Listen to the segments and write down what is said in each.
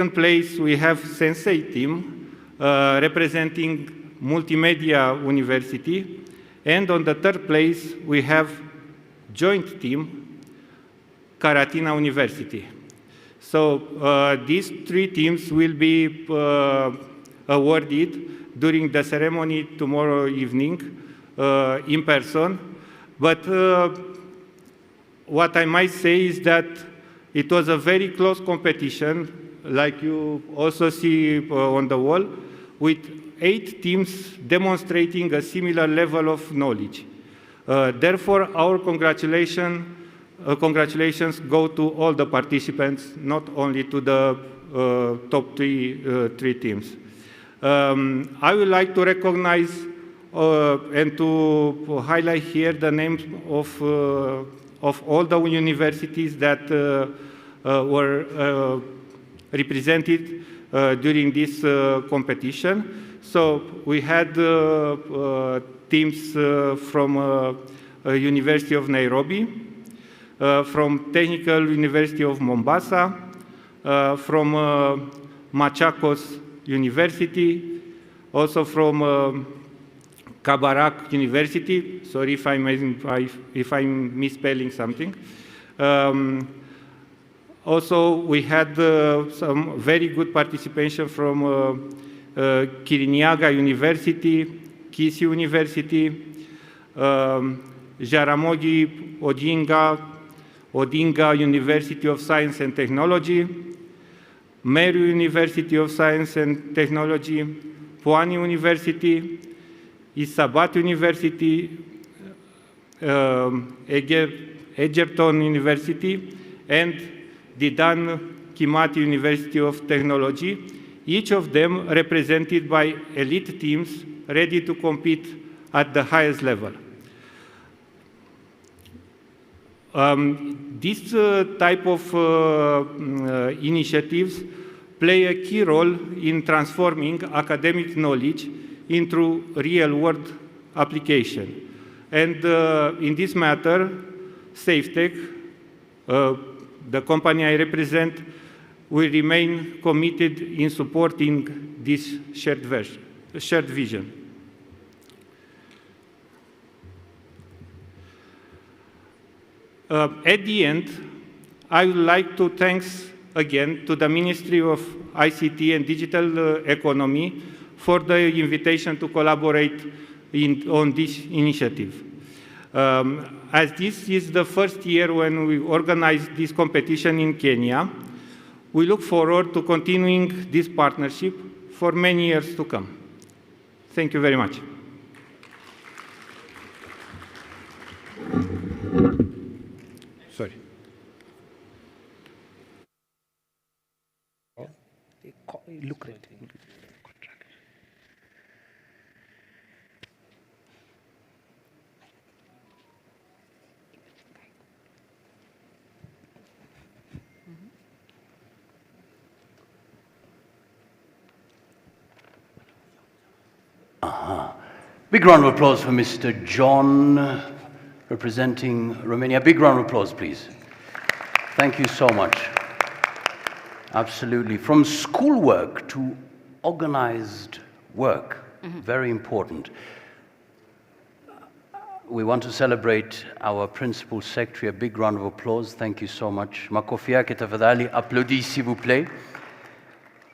second place, we have Sensei team, representing Multimedia University. And on the third place, we have joint team, Caratina University. So these three teams will be awarded during the ceremony tomorrow evening in person. But what I might say is that it was a very close competition, like you also see on the wall, with 8 teams demonstrating a similar level of knowledge. Therefore, our congratulations go to all the participants, not only to the top three teams. I would like to recognize and to highlight here the names of all the universities that were represented during this competition. So we had teams from University of Nairobi, from Technical University of Mombasa, from Machakos University, also from Kabarak University. Sorry if I'm misspelling something. Also, we had some very good participation from Kirinyaga University, Kisii University, Jaramogi Odinga University of Science and Technology, Meru University of Science and Technology, Pwani University, Isabat University, Egerton University, and Didan Kimathi University of Technology, each of them represented by elite teams ready to compete at the highest level. This type of initiatives play a key role in transforming academic knowledge into real-world application. And in this matter, SafeTech, the company I represent, will remain committed in supporting this shared vision. At the end, I would like to thank again to the Ministry of ICT and Digital Economy for the invitation to collaborate on this initiative. As this is the first year when we organize this competition in Kenya, we look forward to continuing this partnership for many years to come. Thank you very much. Sorry. Look at it. Big round of applause for Mr. John, representing Romania. Big round of applause, please. Thank you so much. Absolutely. From schoolwork to organized work, very important. We want to celebrate our Principal Secretary. A big round of applause. Thank you so much. Makofi yake tafadhali, applaudis s'il vous plaît.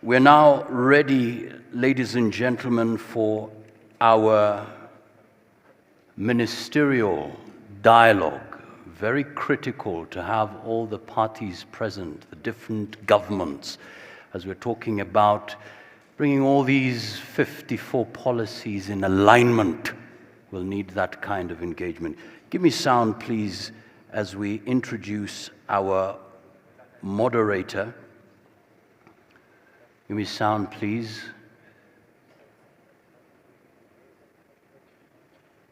We're now ready, ladies and gentlemen, for our ministerial dialogue. Very critical to have all the parties present, the different governments, as we're talking about bringing all these 54 policies in alignment. We'll need that kind of engagement. Give me sound, please, as we introduce our moderator. Give me sound, please.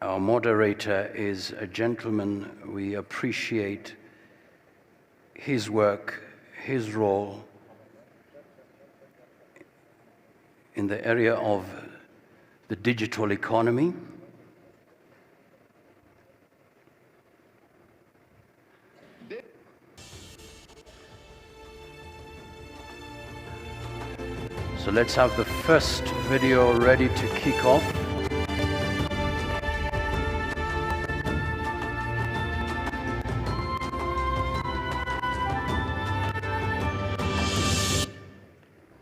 Our moderator is a gentleman. We appreciate his work, his role in the area of the digital economy. So let's have the first video ready to kick off.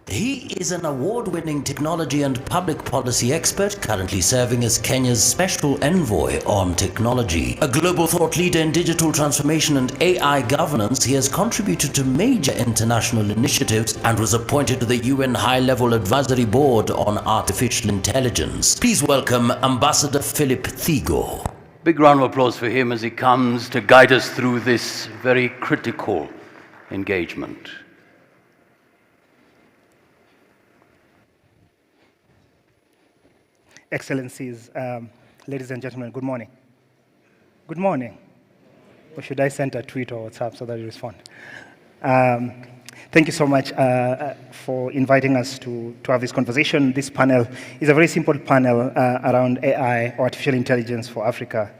He is an award-winning technology and public policy expert, currently serving as Kenya's special envoy on technology. A global thought leader in digital transformation and AI governance, he has contributed to major international initiatives and was appointed to the UN High-Level Advisory Board on Artificial Intelligence. Please welcome Ambassador Philip Thigo. Big round of applause for him as he comes to guide us through this very critical engagement. Excellencies, ladies and gentlemen, good morning. Good morning. Or should I send a tweet or WhatsApp so that you respond? Thank you so much for inviting us to have this conversation. This panel is a very simple panel around AI, or artificial intelligence for Africa,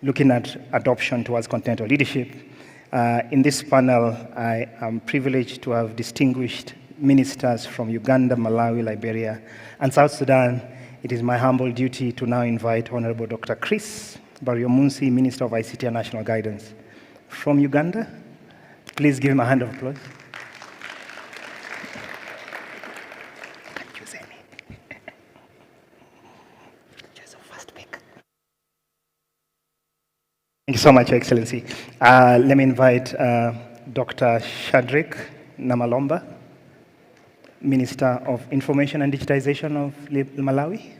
looking at adoption towards continental leadership. In this panel, I am privileged to have distinguished ministers from Uganda, Malawi, Liberia, and South Sudan. It is my humble duty to now invite Honorable Dr. Chris Baryomunsi, Minister of ICT and National Guidance from Uganda. Please give him a hand of applause. Thank you so much, Your Excellency. Let me invite Dr. Shadrack Namalomba, Minister of Information and Digitization of Malawi.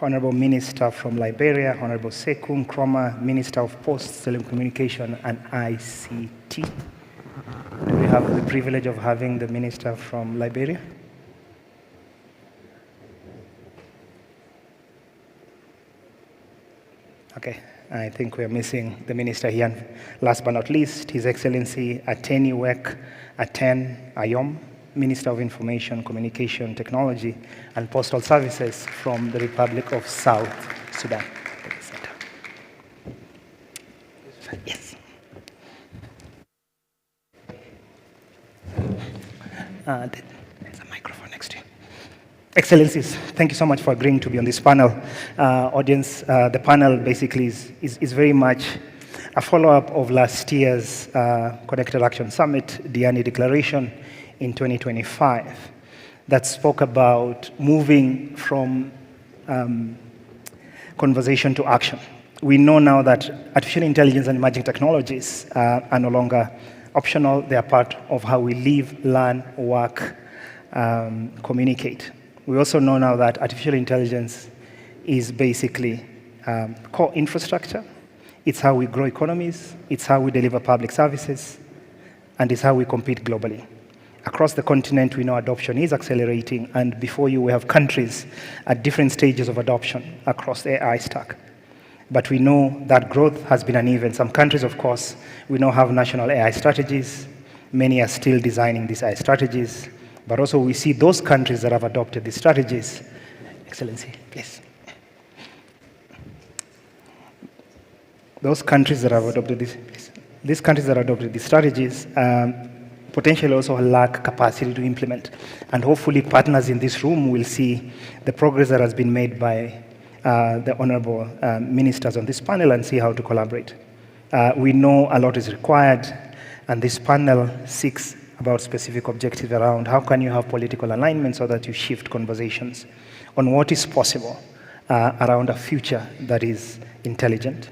Honorable Minister from Liberia, Honorable Sekou Nkrumah, Minister of Posts, Telecommunication and ICT. Do we have the privilege of having the Minister from Liberia? Okay, I think we're missing the Minister here. And last but not least, His Excellency Ateni Wek Aten Ayom, Minister of Information, Communication, Technology, and Postal Services from the Republic of South Sudan. Yes. There's a microphone next to you. Excellencies, thank you so much for agreeing to be on this panel. Audience, the panel basically is very much a follow-up of last year's Connected Action Summit, Diani Declaration in 2025, that spoke about moving from conversation to action. We know now that artificial intelligence and emerging technologies are no longer optional. They are part of how we live, learn, work, communicate. We also know now that artificial intelligence is basically core infrastructure. It's how we grow economies, it's how we deliver public services, and it's how we compete globally. Across the continent, we know adoption is accelerating, and before you, we have countries at different stages of adoption across the AI stack. But we know that growth has been uneven. Some countries, of course, we now have national AI strategies. Many are still designing these AI strategies. But also we see those countries that have adopted these strategies. Excellency, please. Those countries that have adopted these countries that adopted these strategies potentially also lack capacity to implement. And hopefully partners in this room will see the progress that has been made by the honorable ministers on this panel and see how to collaborate. We know a lot is required, and this panel seeks about specific objectives around how can you have political alignment so that you shift conversations on what is possible around a future that is intelligent.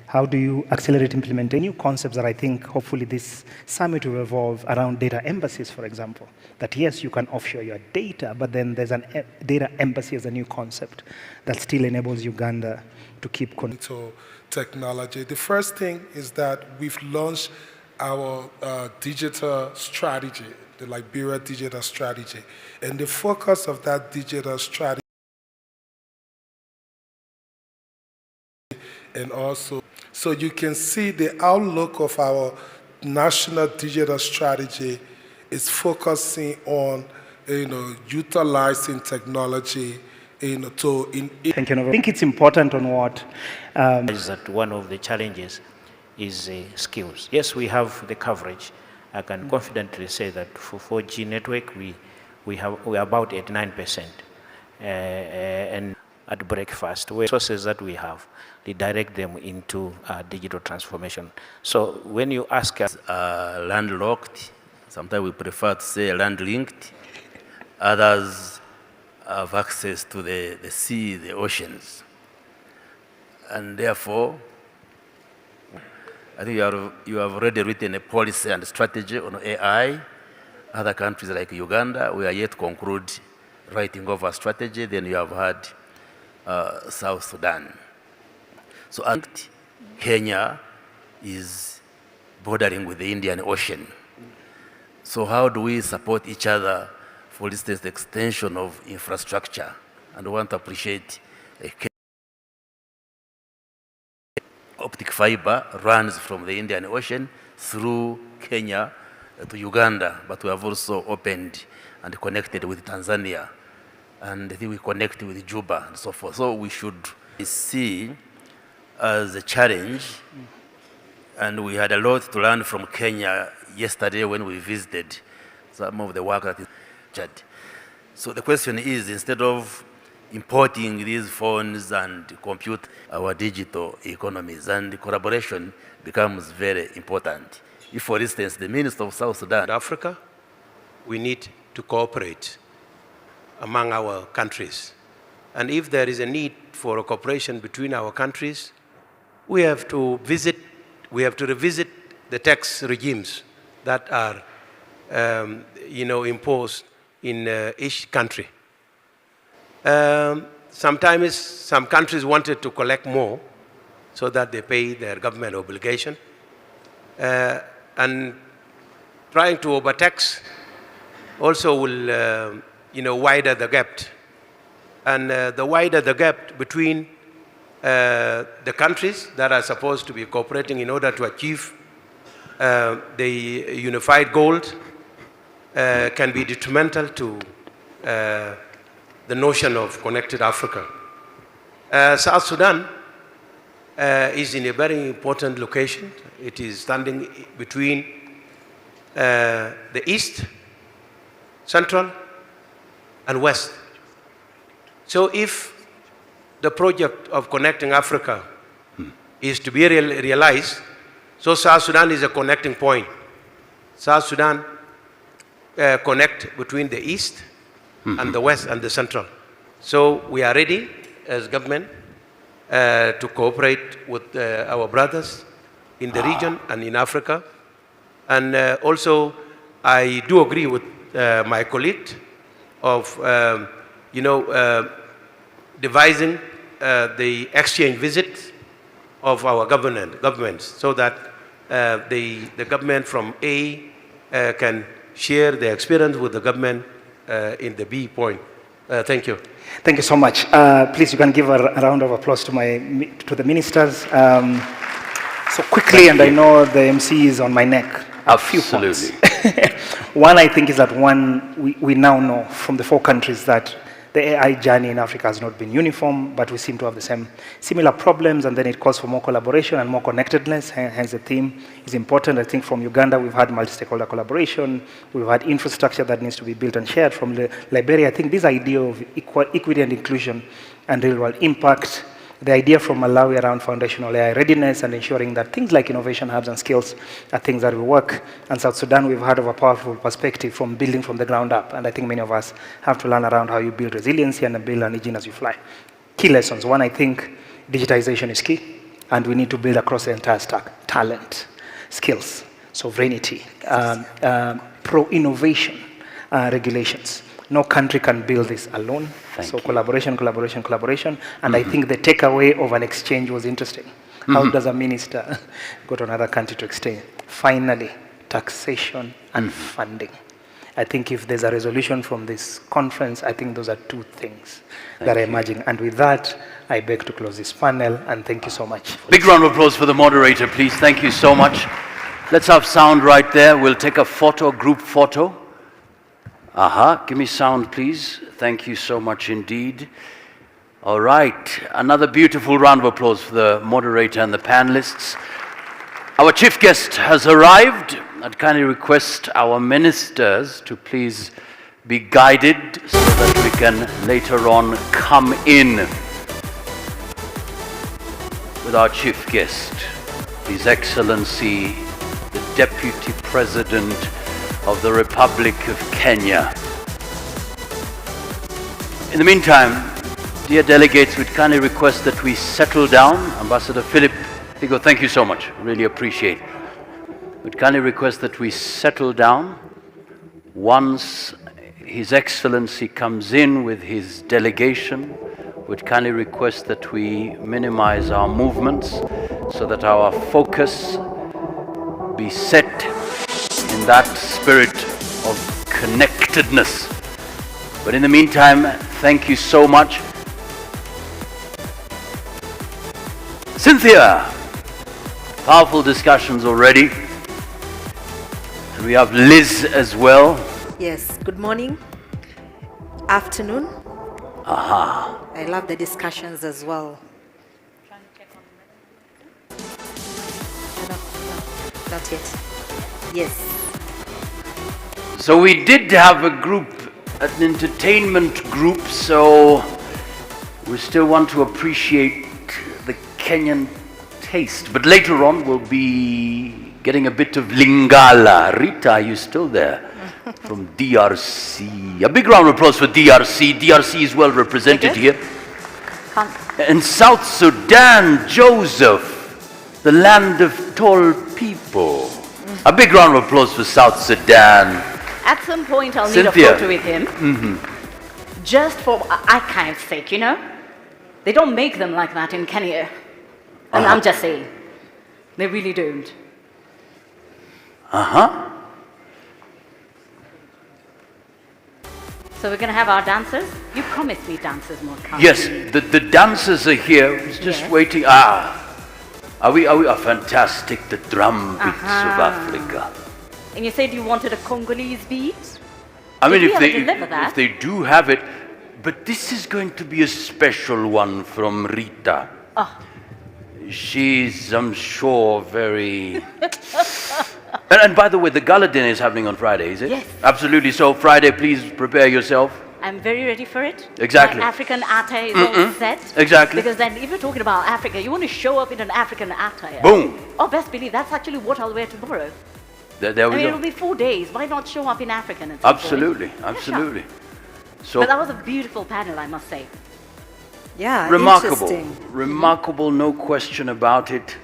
How do you accelerate implementing new concepts that I think hopefully this summit will evolve around data embassies, for example, that yes, you can offshore your data, but then there's a data embassy as a new concept that still enables Uganda to keep to technology. The first thing is that we've launched our digital strategy, the Liberia digital strategy. And the focus of that digital strategy and also, so you can see the outlook of our national digital strategy is focusing on, utilizing technology Thank you, Nova. I think it's important on what is that one of the challenges is skills. Yes, we have the coverage. I can confidently say that for 4G network, we are about 89%. And at breakfast, resources that we have, they direct them into digital transformation. So when you ask us, landlocked, sometimes we prefer to say land-linked. Others have access to the sea, the oceans. And therefore, I think you have already written a policy and strategy on AI. Other countries like Uganda, we are yet to conclude writing of a strategy. Then you have had South Sudan. So Kenya is bordering with the Indian Ocean. So how do we support each other? For instance, the extension of infrastructure. And I want to appreciate optic fiber runs from the Indian Ocean through Kenya to Uganda, but we have also opened and connected with Tanzania. And I think we connect with Juba and so forth. So we should see as a challenge, and we had a lot to learn from Kenya yesterday when we visited some of the work that is done. So the question is, instead of importing these phones and compute our digital economies, and the collaboration becomes very important. If, for instance, the Minister of South Sudan, Africa, we need to cooperate among our countries. And if there is a need for a cooperation between our countries, we have to revisit the tax regimes that are, imposed in each country. Sometimes some countries wanted to collect more so that they pay their government obligation. And trying to overtax also will, widen the gap. And the wider the gap between the countries that are supposed to be cooperating in order to achieve the unified goal can be detrimental to the notion of connected Africa. South Sudan is in a very important location. It is standing between the East, Central, and West. So if the project of connecting Africa is to be realized, so South Sudan is a connecting point. South Sudan connect between the East and the West and the Central. So we are ready as government to cooperate with our brothers in the region and in Africa. And also, I do agree with my colleague of, devising the exchange visits of our governments so that the government from A can share their experience with the government in the B point. Thank you. Thank you so much. Please, you can give a round of applause to the ministers. So quickly, and I know the MC is on my neck. Absolutely. One, I think, is that we now know from the 4 countries that the AI journey in Africa has not been uniform, but we seem to have the similar problems, and then it calls for more collaboration and more connectedness. Hence, the theme is important. I think from Uganda, we've had multi-stakeholder collaboration. We've had infrastructure that needs to be built and shared. From Liberia, I think this idea of equity and inclusion and real-world impact, the idea from Malawi around foundational AI readiness and ensuring that things like innovation hubs and skills are things that will work. And South Sudan, we've had a powerful perspective from building from the ground up. And I think many of us have to learn around how you build resiliency and build an engine as you fly. Key lessons. One, I think digitization is key. And we need to build across the entire stack. Talent, skills, sovereignty, pro-innovation, regulations. No country can build this alone. So collaboration. And I think the takeaway of an exchange was interesting. How does a minister go to another country to exchange? Finally, taxation and funding. I think if there's a resolution from this conference, I think those are 2 things that are emerging. And with that, I beg to close this panel, and thank you so much. Big round of applause for the moderator, please. Thank you so much. Let's have sound right there. We'll take a photo, group photo. Give me sound, please. Thank you so much indeed. All right, another beautiful round of applause for the moderator and the panelists. Our chief guest has arrived. I'd kindly request our ministers to please be guided so that we can later on come in with our chief guest, His Excellency, the Deputy President of the Republic of Kenya. In the meantime, dear delegates, we'd kindly request that we settle down. Ambassador Philip Thigo, thank you so much. Really appreciate it. We'd kindly request that we settle down. Once His Excellency comes in with his delegation, we'd kindly request that we minimize our movements so that our focus be set in that spirit of connectedness. But in the meantime, thank you so much. Cynthia, powerful discussions already. And we have Liz as well. Yes, good morning, afternoon. Aha. I love the discussions as well. No, not yet. Yes. So we did have a group, an entertainment group, so we still want to appreciate the Kenyan taste. But later on we'll be getting a bit of Lingala. Rita, are you still there? From DRC. A big round of applause for DRC. DRC is well represented here. And South Sudan, Joseph, the land of tall people. A big round of applause for South Sudan. At some point, I'll Cynthia. need a photo with him. Just for archive's sake, you know? They don't make them like that in Kenya. And I'm just saying, they really don't. So we're going to have our dancers? You promised me dancers, Morkan. Yes, the dancers are here. It's just Yes. waiting. Are we fantastic? The drum beats of Africa. And you said you wanted a Congolese beat? I mean, Did we if ever deliver that? if they do have it, but this is going to be a special one from Rita. She's, I'm sure, very... and by the way, the gala dinner is happening on Friday, is it? Yes. Absolutely. So Friday, please prepare yourself. I'm very ready for it. Exactly. My African attire is all set. Exactly. Because then if you're talking about Africa, you want to show up in an African attire. Boom. Oh, best believe that's actually what I'll wear tomorrow. There I we mean, go. it'll be 4 days. Why not show up in African at some point? Absolutely, absolutely. So But that was a beautiful panel, I must say. Yeah, remarkable, interesting. remarkable, no question about it.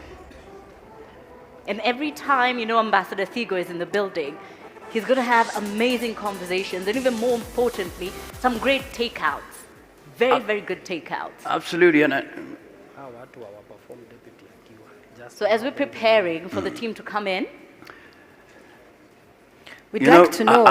And every time, you know, Ambassador Thigo is in the building, he's going to have amazing conversations and even more importantly, some great takeouts. Very, very good takeouts. Absolutely, and So as we're preparing for the team to come in, We'd you like know, to know.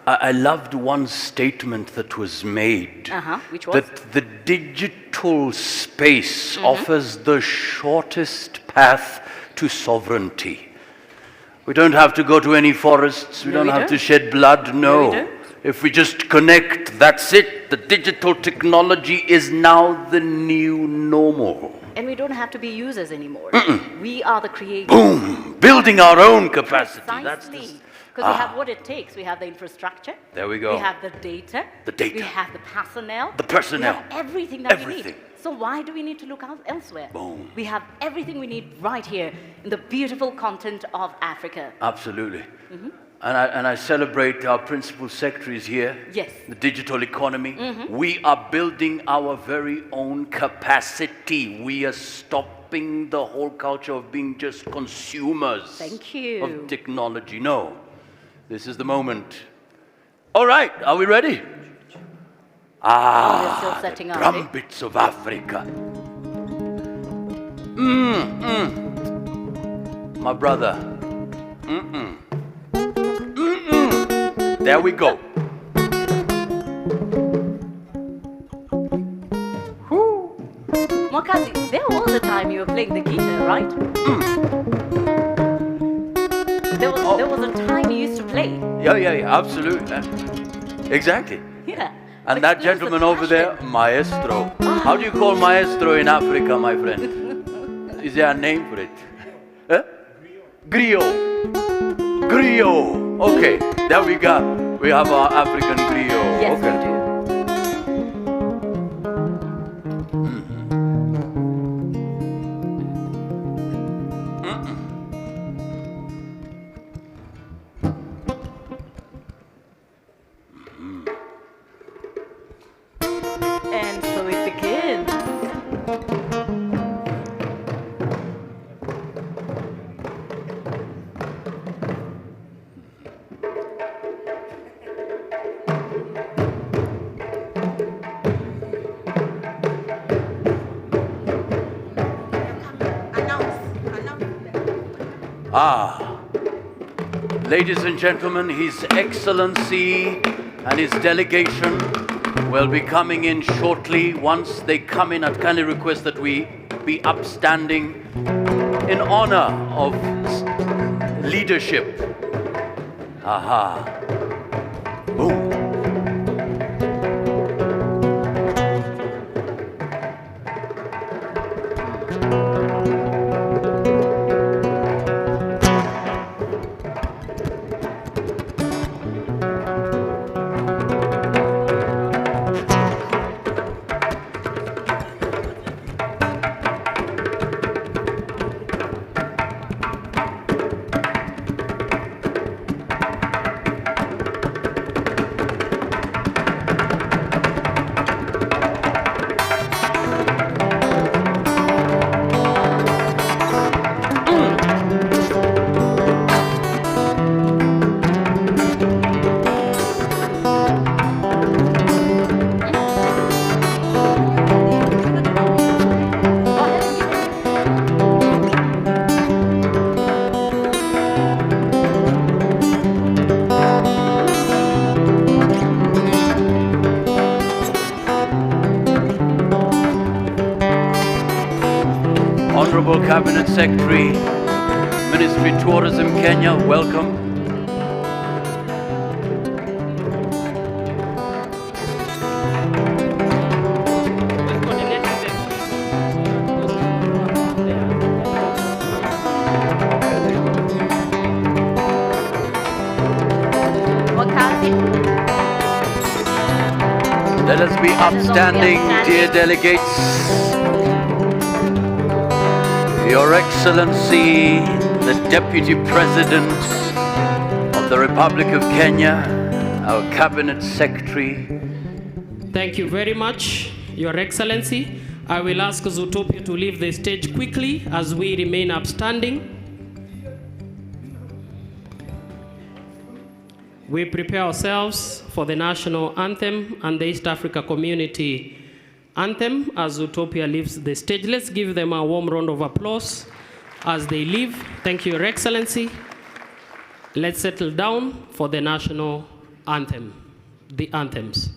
I loved one statement that was made. which was? That the digital space offers the shortest path to sovereignty. We don't have to go to any forests. We No, don't we have to don't. shed blood. No, we No. don't. If we just connect, that's it. The digital technology is now the new normal. And we don't have to be users anymore. We are the creators. Boom! Building our own capacity. That's the, Precisely. Because we have what it takes. We have the infrastructure. There we go. We have the data. The data. We have the personnel. The personnel. We have everything that we Everything. need. So why do we need to look out elsewhere? Boom. We have everything we need right here in the beautiful continent of Africa. Absolutely. And I celebrate our principal secretaries here. Yes. The digital economy. We are building our very own capacity. We are stopping the whole culture of being just consumers Thank you. of technology. No, this is the moment. All right, are we ready? We're still setting the up. trumpets of Africa. My brother. There we go. Mwakazi, there was a time you were playing the guitar, right? There was a time you used to play. Yeah, absolutely. Exactly. Yeah. And that gentleman over there, maestro. How do you call maestro in Africa, my friend? Is there a name for it? Huh? Griot. Griot. Okay, there we go. We have our African griot. Yes, okay. we do. And so it begins. Ladies and gentlemen, His Excellency and his delegation will be coming in shortly. Once they come in, I'd kindly request that we be upstanding in honor of leadership. Aha. Boom. Honorable Cabinet Secretary, Ministry Tourism Kenya, welcome. Let us be upstanding, dear delegates. Your Excellency, the Deputy President of the Republic of Kenya, our Cabinet Secretary. Thank you very much, Your Excellency. I will ask Zootopia to leave the stage quickly as we remain upstanding. We prepare ourselves for the national anthem and the East Africa Community anthem as Zootopia leaves the stage. Let's give them a warm round of applause as they leave. Thank you, Your Excellency. Let's settle down for the national anthem, the anthems.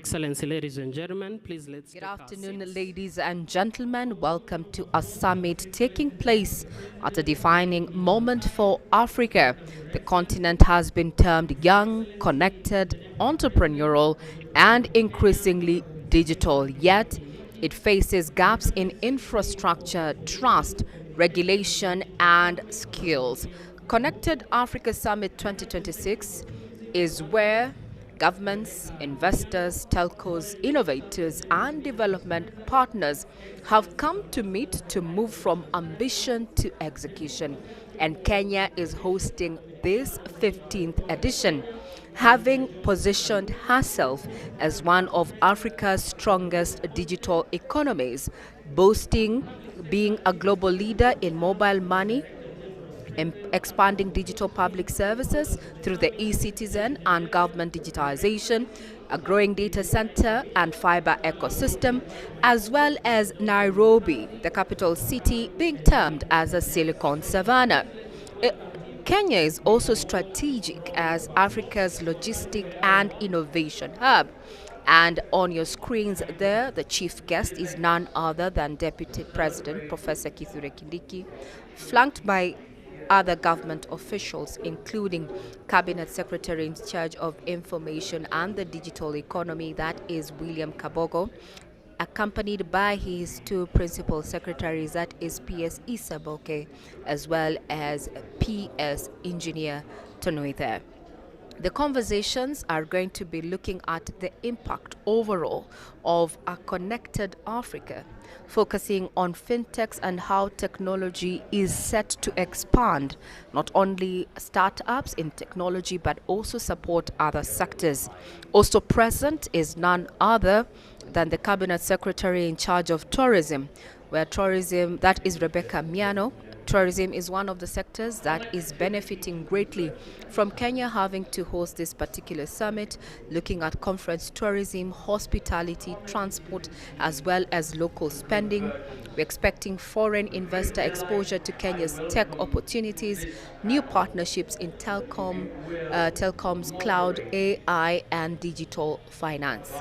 Excellency, ladies and gentlemen, please let's Good take our afternoon, seats. ladies and gentlemen. Welcome to a summit taking place at a defining moment for Africa. The continent has been termed young, connected, entrepreneurial, and increasingly digital. Yet, it faces gaps in infrastructure, trust, regulation, and skills. Connected Africa Summit 2026 is where governments, investors, telcos, innovators, and development partners have come to meet to move from ambition to execution. And Kenya is hosting this 15th edition, having positioned herself as one of Africa's strongest digital economies, boasting being a global leader in mobile money, expanding digital public services through the e-citizen and government digitization, a growing data center and fiber ecosystem, as well as Nairobi, the capital city, being termed as a silicon savannah. Kenya is also strategic as Africa's logistic and innovation hub. And on your screens there, the chief guest is none other than Deputy President Professor Kithure Kindiki, flanked by other government officials, including Cabinet Secretary in charge of information and the digital economy, that is William Kabogo, accompanied by his two principal secretaries, that is PS Isaboke, as well as PS Engineer Tonoither. The conversations are going to be looking at the impact overall of a connected Africa, focusing on fintechs and how technology is set to expand not only startups in technology but also support other sectors. Also present is none other than the Cabinet Secretary in charge of tourism, where tourism, that is Rebecca Miano. Tourism is one of the sectors that is benefiting greatly from Kenya having to host this particular summit, looking at conference tourism, hospitality, transport, as well as local spending. We're expecting foreign investor exposure to Kenya's tech opportunities, new partnerships in telecoms, cloud, AI, and digital finance.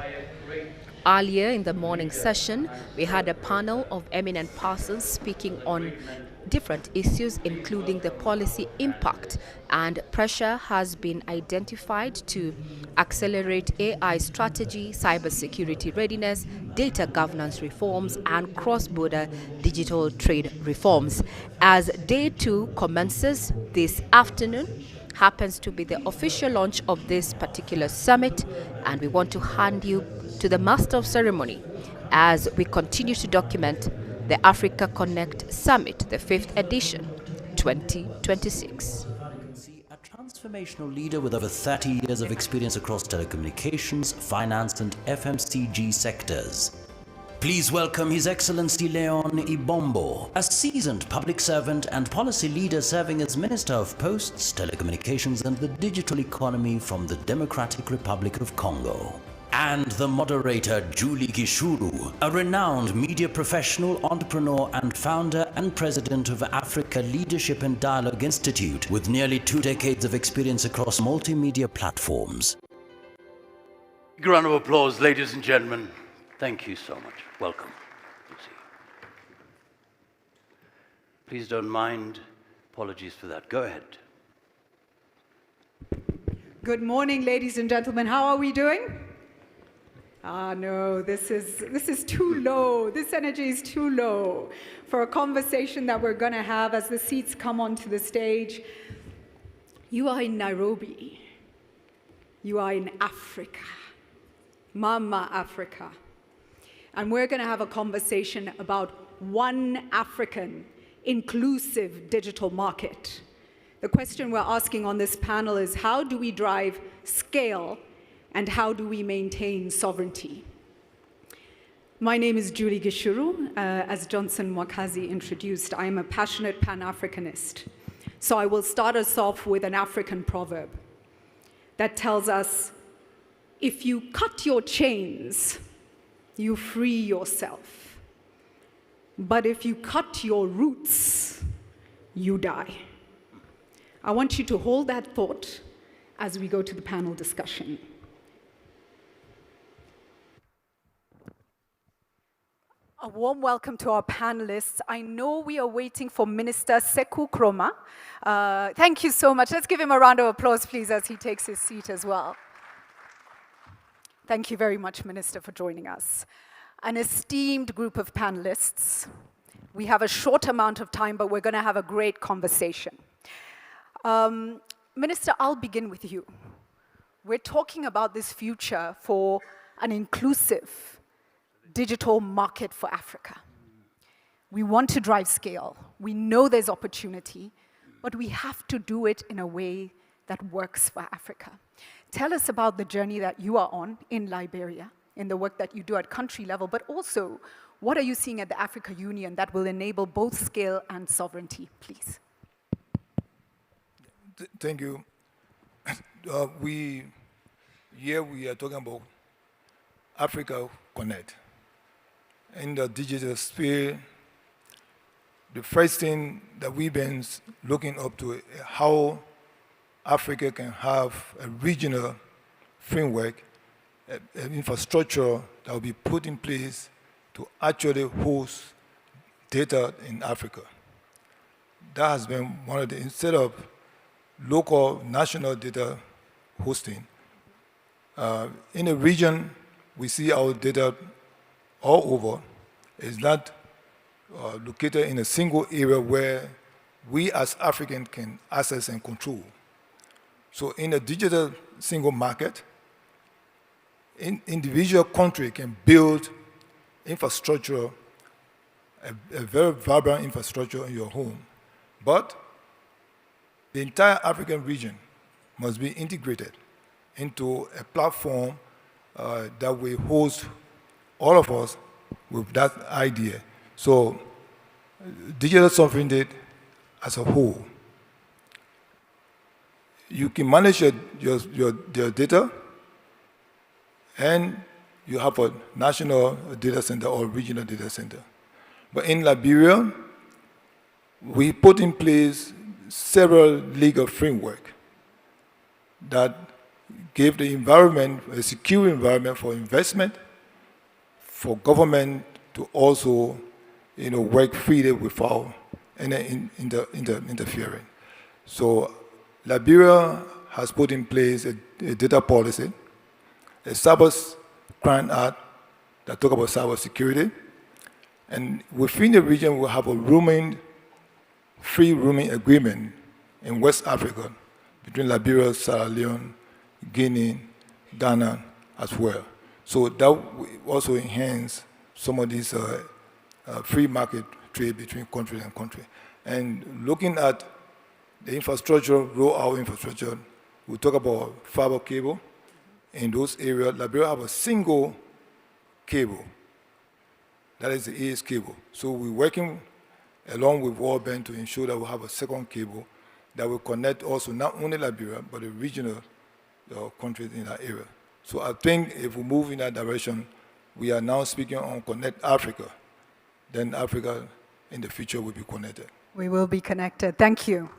Earlier in the morning session, we had a panel of eminent persons speaking on different issues, including the policy impact, and pressure has been identified to accelerate AI strategy, cybersecurity readiness, data governance reforms, and cross-border digital trade reforms. As day 2 commences this afternoon, happens to be the official launch of this particular summit, and we want to hand you to the master of ceremony as we continue to document the Africa Connect Summit, the 5th edition, 2026. A transformational leader with over 30 years of experience across telecommunications, finance, and FMCG sectors. Please welcome His Excellency Leon Ibombo, a seasoned public servant and policy leader serving as Minister of Posts, Telecommunications, and the Digital Economy from the Democratic Republic of Congo. And the moderator, Julie Gishuru, a renowned media professional, entrepreneur, and founder and president of Africa Leadership and Dialogue Institute, with nearly 2 decades of experience across multimedia platforms. Big round of applause, ladies and gentlemen. Thank you so much. Welcome. Good to see you. Please don't mind. Apologies for that. Go ahead. Good morning, ladies and gentlemen. How are we doing? No, this is too low. This energy is too low for a conversation that we're going to have as the seats come onto the stage. You are in Nairobi. You are in Africa. Mama Africa. And we're going to have a conversation about one African inclusive digital market. The question we're asking on this panel is, how do we drive scale and how do we maintain sovereignty? My name is Julie Gishuru. As Johnson Mwakazi introduced, I am a passionate Pan-Africanist. So I will start us off with an African proverb that tells us, if you cut your chains, you free yourself. But if you cut your roots, you die. I want you to hold that thought as we go to the panel discussion. A warm welcome to our panelists. I know we are waiting for Minister Sekou Kroma. Thank you so much. Let's give him a round of applause, please, as he takes his seat as well. Thank you very much, Minister, for joining us. An esteemed group of panelists. We have a short amount of time, but we're going to have a great conversation. Minister, I'll begin with you. We're talking about this future for an inclusive digital market for Africa. We want to drive scale. We know there's opportunity, but we have to do it in a way that works for Africa. Tell us about the journey that you are on in Liberia, in the work that you do at country level, but also what are you seeing at the Africa Union that will enable both scale and sovereignty, please? Thank you. We are talking about Africa Connect. In the digital sphere, the first thing that we've been looking up to is how Africa can have a regional framework, an infrastructure that will be put in place to actually host data in Africa. That has been one of the, instead of local, national data hosting, in a region, we see our data all over. It's not located in a single area where we as Africans can access and control. So in a digital single market, individual country can build infrastructure, a very vibrant infrastructure in your home. But the entire African region must be integrated into a platform that will host all of us with that idea. So digital sovereignty as a whole. You can manage your data, and you have a national data center or regional data center. But in Liberia, we put in place several legal framework that gave the environment, a secure environment for investment, for government to also work freely without any interfering. So Liberia has put in place a data policy, a Cyber Crime Act that talk about cyber security, and within the region we'll have a free roaming agreement in West Africa between Liberia, Sierra Leone, Guinea, Ghana as well. So that will also enhance some of these free market trade between country and country. And looking at the infrastructure, rollout infrastructure, we talk about fiber cable. In those areas, Liberia have a single cable. That is the AS cable. So we're working along with World Bank to ensure that we have a second cable that will connect also not only Liberia, but the regional countries in that area. So I think if we move in that direction, we are now speaking on Connect Africa, then Africa in the future will be connected. We will be connected. Thank you.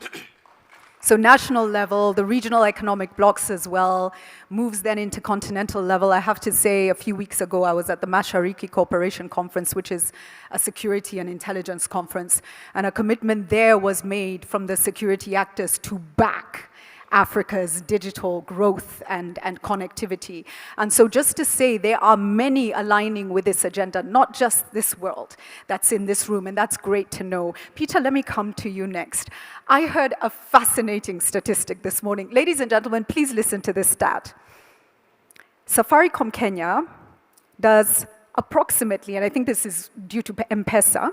So national level, the regional economic blocks as well, moves then into continental level. I have to say, a few weeks ago, I was at the Mashariki Cooperation Conference, which is a security and intelligence conference, and a commitment there was made from the security actors to back Africa's digital growth and connectivity. And so just to say, there are many aligning with this agenda, not just this world that's in this room, and that's great to know. Peter, let me come to you next. I heard a fascinating statistic this morning. Ladies and gentlemen, please listen to this stat. Safaricom Kenya does approximately, and I think this is due to M-Pesa,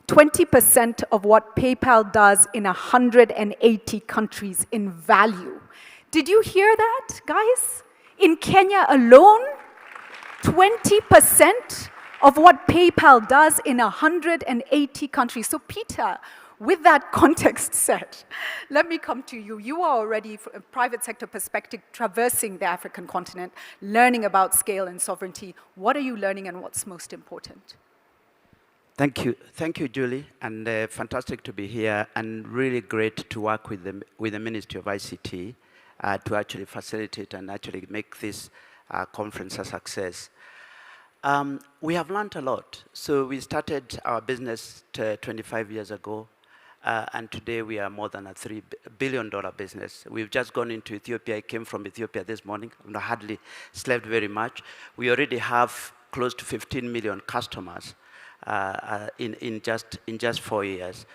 20% of what PayPal does in 180 countries in value. Did you hear that, guys? In Kenya alone, 20% of what PayPal does in 180 countries. So Peter, with that context set, let me come to you. You are already, from a private sector perspective, traversing the African continent, learning about scale and sovereignty. What are you learning and what's most important? Thank you, Julie, and fantastic to be here, and really great to work with the Ministry of ICT to actually facilitate and actually make this conference a success. We have learned a lot. So we started our business 25 years ago, and today we are more than a $3 billion business. We've just gone into Ethiopia. I came from Ethiopia this morning. I hardly slept very much. We already have close to 15 million customers in just 4 years.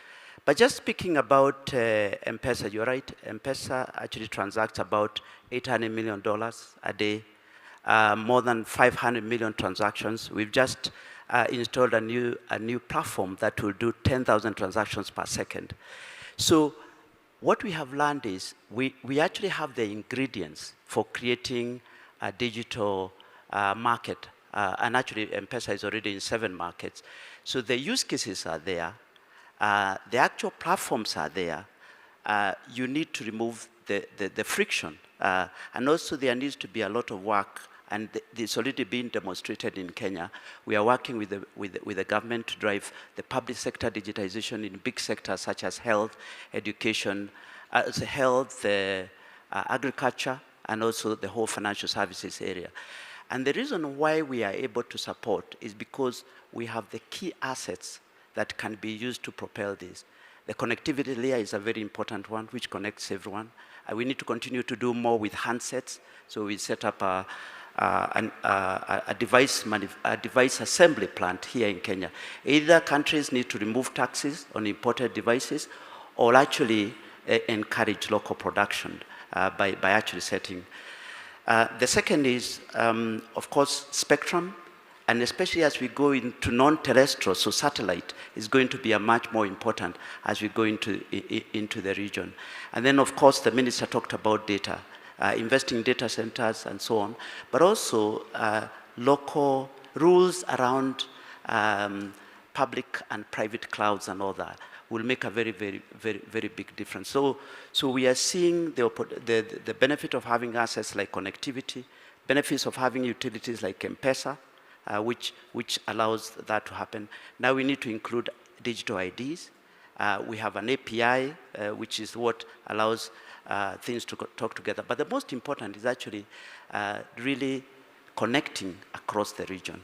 But just speaking about M-Pesa, you're right. M-Pesa actually transacts about $800 million a day. More than 500 million transactions. We've just installed a new platform that will do 10,000 transactions per second. So what we have learned is we actually have the ingredients for creating a digital market. And actually, M-Pesa is already in 7 markets. So the use cases are there. The actual platforms are there. You need to remove the friction. And also there needs to be a lot of work, and it's already been demonstrated in Kenya. We are working with the government to drive the public sector digitization in big sectors such as health, education, agriculture, and also the whole financial services area. And the reason why we are able to support is because we have the key assets that can be used to propel this. The connectivity layer is a very important one, which connects everyone. We need to continue to do more with handsets. So we set up a device assembly plant here in Kenya. Either countries need to remove taxes on imported devices or actually encourage local production by actually setting. The second is, of course, spectrum. And especially as we go into non-terrestrial, so satellite is going to be a much more important as we go into the region. And then, of course, the minister talked about data, investing in data centers and so on, but also local rules around public and private clouds and all that will make a very, very, very, very big difference. So we are seeing the benefit of having assets like connectivity, benefits of having utilities like M-Pesa, which allows that to happen. Now we need to include digital IDs. We have an API, which is what allows things to talk together. But the most important is actually really connecting across the region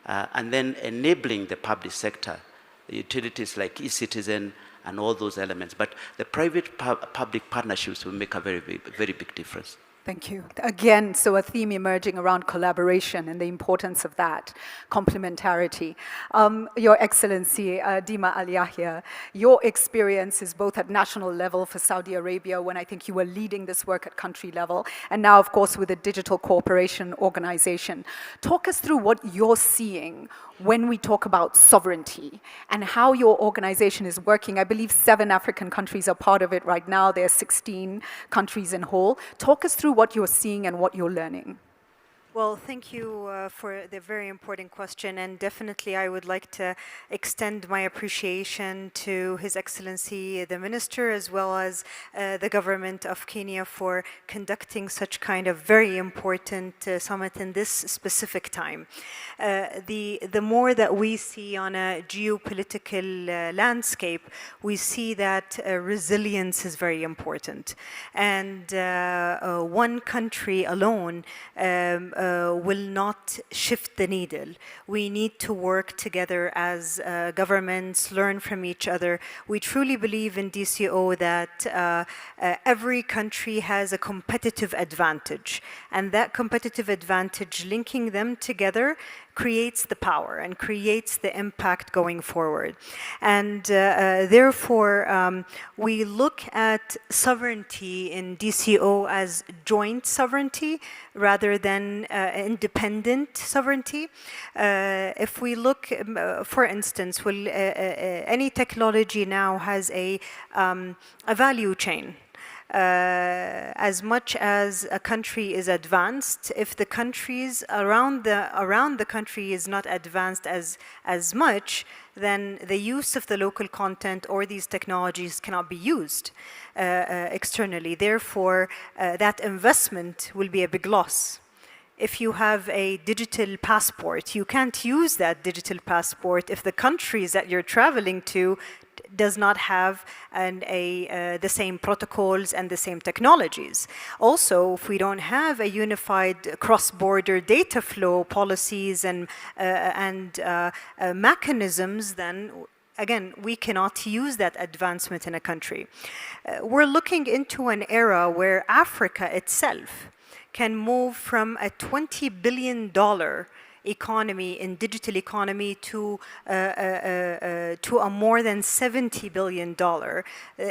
and then enabling the public sector, the utilities like eCitizen and all those elements. But the private-public partnerships will make a very, very, very big difference. Thank you. Again, so a theme emerging around collaboration and the importance of that, complementarity. Your Excellency, Dima Al Yahya, your experience is both at national level for Saudi Arabia, when I think you were leading this work at country level, and now, of course, with the Digital Cooperation Organization. Talk us through what you're seeing when we talk about sovereignty and how your organization is working. I believe 7 African countries are part of it right now. There are 16 countries in whole. Talk us through what you're seeing and what you're learning. Well, thank you for the very important question, and definitely I would like to extend my appreciation to His Excellency the Minister, as well as the government of Kenya for conducting such kind of very important summit in this specific time. The more that we see on a geopolitical landscape, we see that resilience is very important, and one country alone will not shift the needle. We need to work together as governments, learn from each other. We truly believe in DCO that every country has a competitive advantage, and that competitive advantage, linking them together, creates the power and creates the impact going forward. And therefore, we look at sovereignty in DCO as joint sovereignty rather than independent sovereignty. If we look, for instance, any technology now has a value chain. As much as a country is advanced, if the countries around the country is not advanced as much, then the use of the local content or these technologies cannot be used externally. Therefore, that investment will be a big loss. If you have a digital passport, you can't use that digital passport if the countries that you're traveling to does not have the same protocols and the same technologies. Also, if we don't have a unified cross-border data flow policies and mechanisms, then again, we cannot use that advancement in a country. We're looking into an era where Africa itself can move from a $20 billion economy in digital economy to a more than $70 billion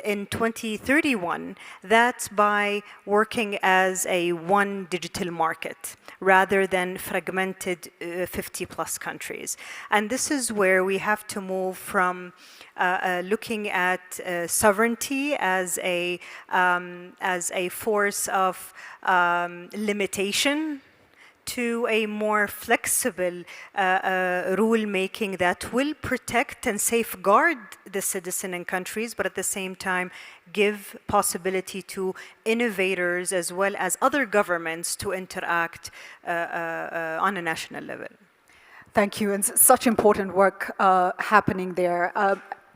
in 2031. That's by working as a one digital market rather than fragmented 50 plus countries. And this is where we have to move from looking at sovereignty as a force of limitation to a more flexible rule-making that will protect and safeguard the citizen and countries, but at the same time give possibility to innovators as well as other governments to interact on a national level. Thank you, and such important work happening there.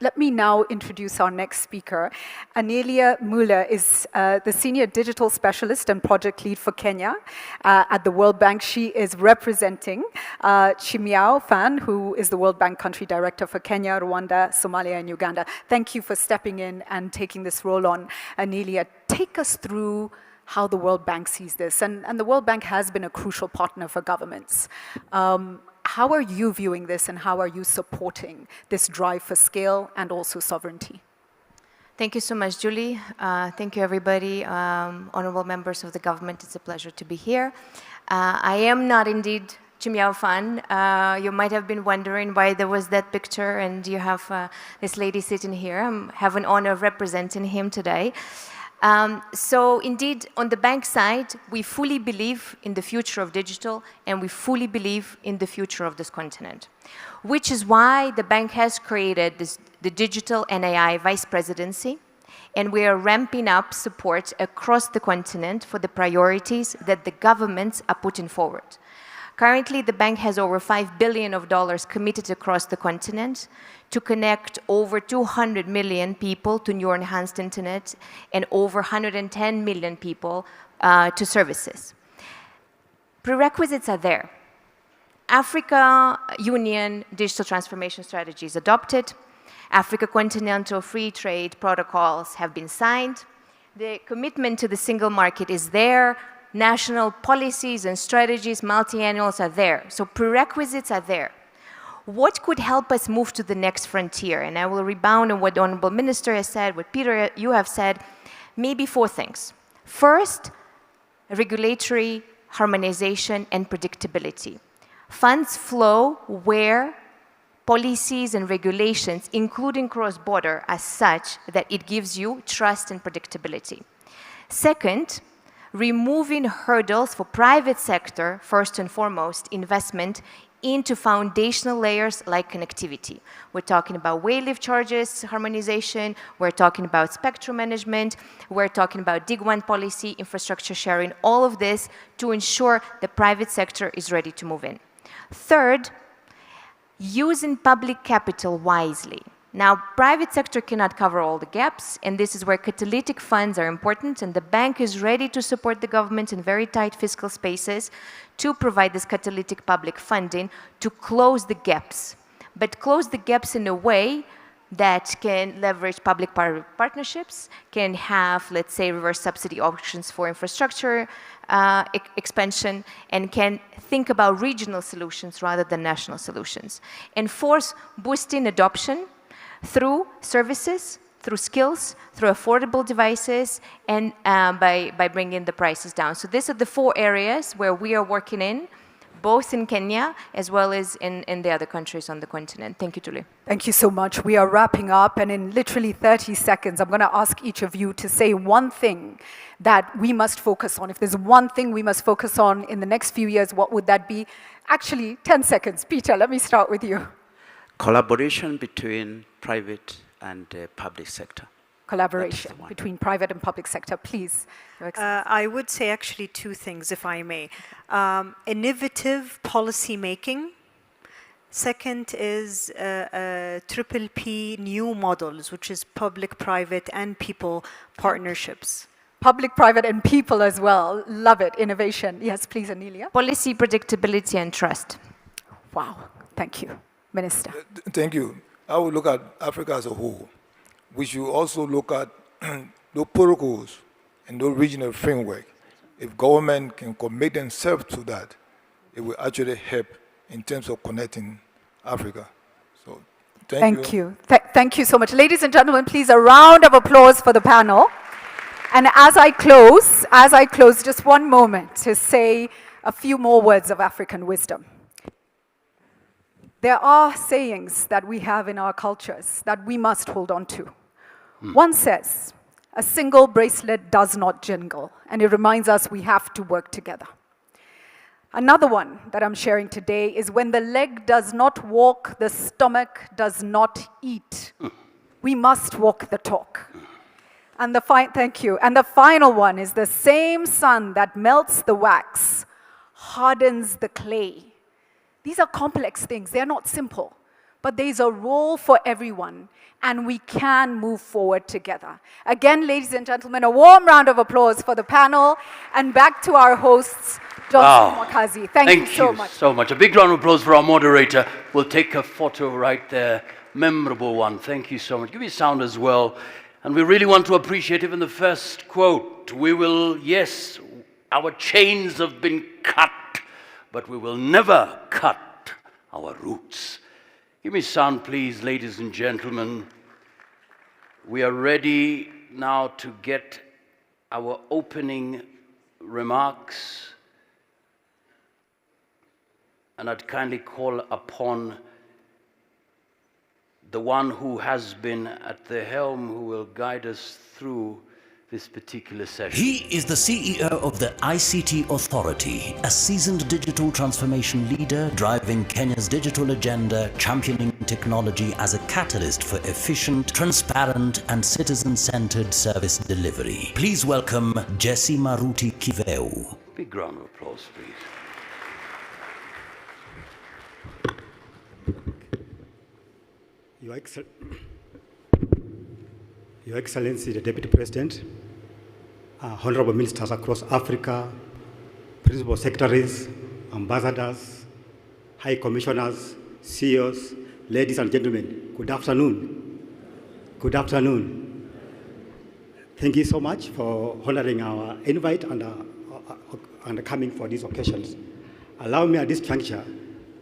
Let me now introduce our next speaker. Anelia Muller is the Senior Digital Specialist and Project Lead for Kenya at the World Bank. She is representing Chimiao Fan, who is the World Bank Country Director for Kenya, Rwanda, Somalia, and Uganda. Thank you for stepping in and taking this role on. Anelia, take us through how the World Bank sees this. And the World Bank has been a crucial partner for governments. How are you viewing this, and how are you supporting this drive for scale and also sovereignty? Thank you so much, Julie. Thank you, everybody. Honorable members of the government, it's a pleasure to be here. I am not indeed Chimiao Fan. You might have been wondering why there was that picture, and you have this lady sitting here. I have an honor of representing him today. So indeed, on the bank side, we fully believe in the future of digital, and we fully believe in the future of this continent, which is why the bank has created the Digital and AI Vice Presidency, and we are ramping up support across the continent for the priorities that the governments are putting forward. Currently, the bank has over $5 billion committed across the continent to connect over 200 million people to new enhanced internet and over 110 million people to services. Prerequisites are there. Africa Union Digital Transformation Strategy is adopted. Africa Continental Free Trade Protocols have been signed. The commitment to the single market is there. National policies and strategies, multi-annuals are there. So prerequisites are there. What could help us move to the next frontier? And I will rebound on what the Honorable Minister has said, what Peter, you have said, maybe 4 things. First, regulatory harmonization and predictability. Funds flow where policies and regulations, including cross-border, are such that it gives you trust and predictability. Second, removing hurdles for private sector, first and foremost, investment into foundational layers like connectivity. We're talking about waylift charges harmonization, we're talking about spectrum management, we're talking about DIG-1 policy, infrastructure sharing, all of this to ensure the private sector is ready to move in. Third, using public capital wisely. Now, private sector cannot cover all the gaps, and this is where catalytic funds are important, and the bank is ready to support the government in very tight fiscal spaces to provide this catalytic public funding to close the gaps, but close the gaps in a way that can leverage public-private partnerships, can have, let's say, reverse subsidy options for infrastructure expansion, and can think about regional solutions rather than national solutions. And fourth, boosting adoption through services, through skills, through affordable devices, and by bringing the prices down. So these are the 4 areas where we are working in, both in Kenya as well as in the other countries on the continent. Thank you, Julie. Thank you so much. We are wrapping up, and in literally 30 seconds, I'm going to ask each of you to say one thing that we must focus on. If there's one thing we must focus on in the next few years, what would that be? Actually, 10 seconds. Peter, let me start with you. Collaboration between private and public sector. Collaboration between private and public sector, please. I would say actually 2 things, if I may. Innovative policy making Second is triple P new models, which is public, private, and people partnerships. Public, private, and people as well. Love it. Innovation. Yes, please, Anelia. Policy predictability and trust. Wow. Thank you, Minister. Thank you. I would look at Africa as a whole. We should also look at the protocols and the regional framework. If government can commit themselves to that, it will actually help in terms of connecting Africa. So, thank you. Thank you so much. Ladies and gentlemen, please a round of applause for the panel. And as I close, just one moment to say a few more words of African wisdom. There are sayings that we have in our cultures that we must hold on to. One says, a single bracelet does not jingle, and it reminds us we have to work together. Another one that I'm sharing today is when the leg does not walk, the stomach does not eat. We must walk the talk. And thank you. And the final one is the same sun that melts the wax hardens the clay. These are complex things. They're not simple. But there's a role for everyone, and we can move forward together. Again, ladies and gentlemen, a warm round of applause for the panel, and back to our hosts, Johnson Mwakazi. Thank you so much. So much. A big round of applause for our moderator. We'll take a photo right there. Memorable one. Thank you so much. Give me sound as well. And we really want to appreciate even the first quote. We will, yes, our chains have been cut, but we will never cut our roots. Give me sound, please, ladies and gentlemen. We are ready now to get our opening remarks. And I'd kindly call upon the one who has been at the helm, who will guide us through this particular session. He is the CEO of the ICT Authority, a seasoned digital transformation leader driving Kenya's digital agenda, championing technology as a catalyst for efficient, transparent, and citizen-centered service delivery. Please welcome Jesse Maruti Kiveu. Big round of applause, please. Your Excellency, the Deputy President, honorable ministers across Africa, principal secretaries, ambassadors, high commissioners, CEOs, ladies and gentlemen, good afternoon. Good afternoon. Thank you so much for honoring our invite and coming for these occasions. Allow me at this juncture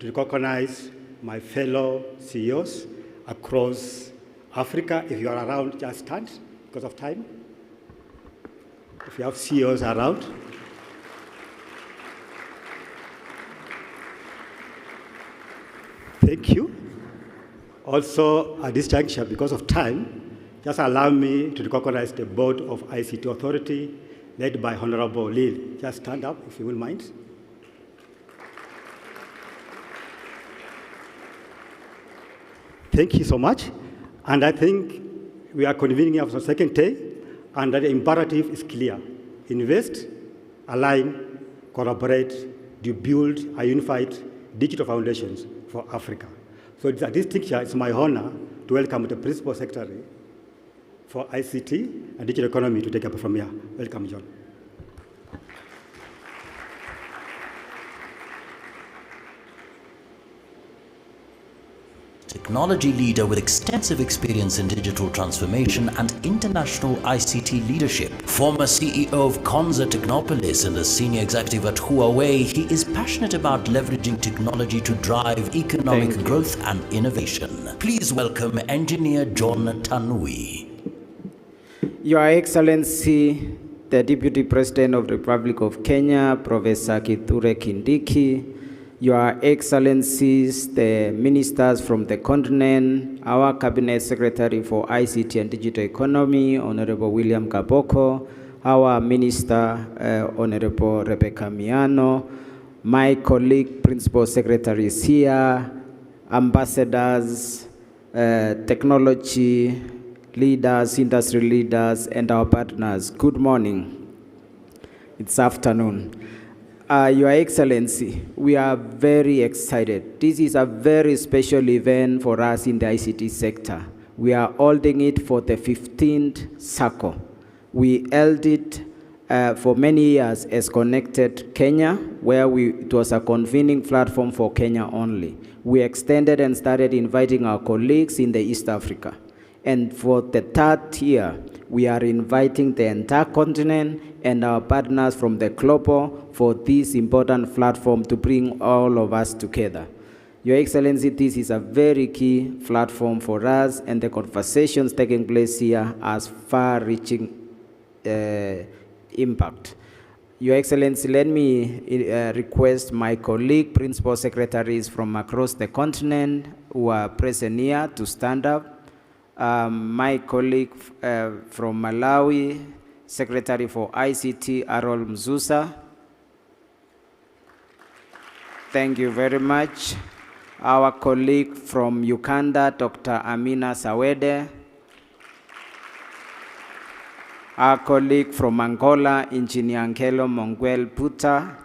to recognize my fellow CEOs across Africa. If you are around, just stand because of time. If you have CEOs around. Thank you. Also, at this juncture, because of time, just allow me to recognize the Board of ICT Authority, led by Honorable Lil. Just stand up, if you will mind. Thank you so much. And I think we are convening for the second day, and the imperative is clear. Invest, align, collaborate, to build a unified digital foundations for Africa. So at this juncture, it's my honor to welcome the Principal Secretary for ICT and Digital Economy to take up from here. Welcome, John. Technology leader with extensive experience in digital transformation and international ICT leadership. Former CEO of Konza Technopolis and a senior executive at Huawei, he is passionate about leveraging technology to drive economic growth and innovation. Please welcome Engineer John Tanui. Your Excellency, the Deputy President of the Republic of Kenya, Professor Kithure Kindiki, Your Excellencies, the ministers from the continent, our Cabinet Secretary for ICT and Digital Economy, Honorable William Kaboko, our Minister, Honorable Rebecca Miano, my colleague, Principal Secretaries here, ambassadors, technology leaders, industry leaders, and our partners. Good morning. It's afternoon. Your Excellency, we are very excited. This is a very special event for us in the ICT sector. We are holding it for the 15th circle. We held it for many years as Connected Kenya, where it was a convening platform for Kenya only. We extended and started inviting our colleagues in the East Africa. And for the third year, we are inviting the entire continent and our partners from the global for this important platform to bring all of us together. Your Excellency, this is a very key platform for us, and the conversations taking place here has far-reaching impact. Your Excellency, let me request my colleague, principal secretaries from across the continent who are present here to stand up. My colleague from Malawi, Secretary for ICT, Arol Mzusa. Thank you very much. Our colleague from Uganda, Dr. Amina Sawede. Our colleague from Angola, Engineer Angelo Monguel Puta.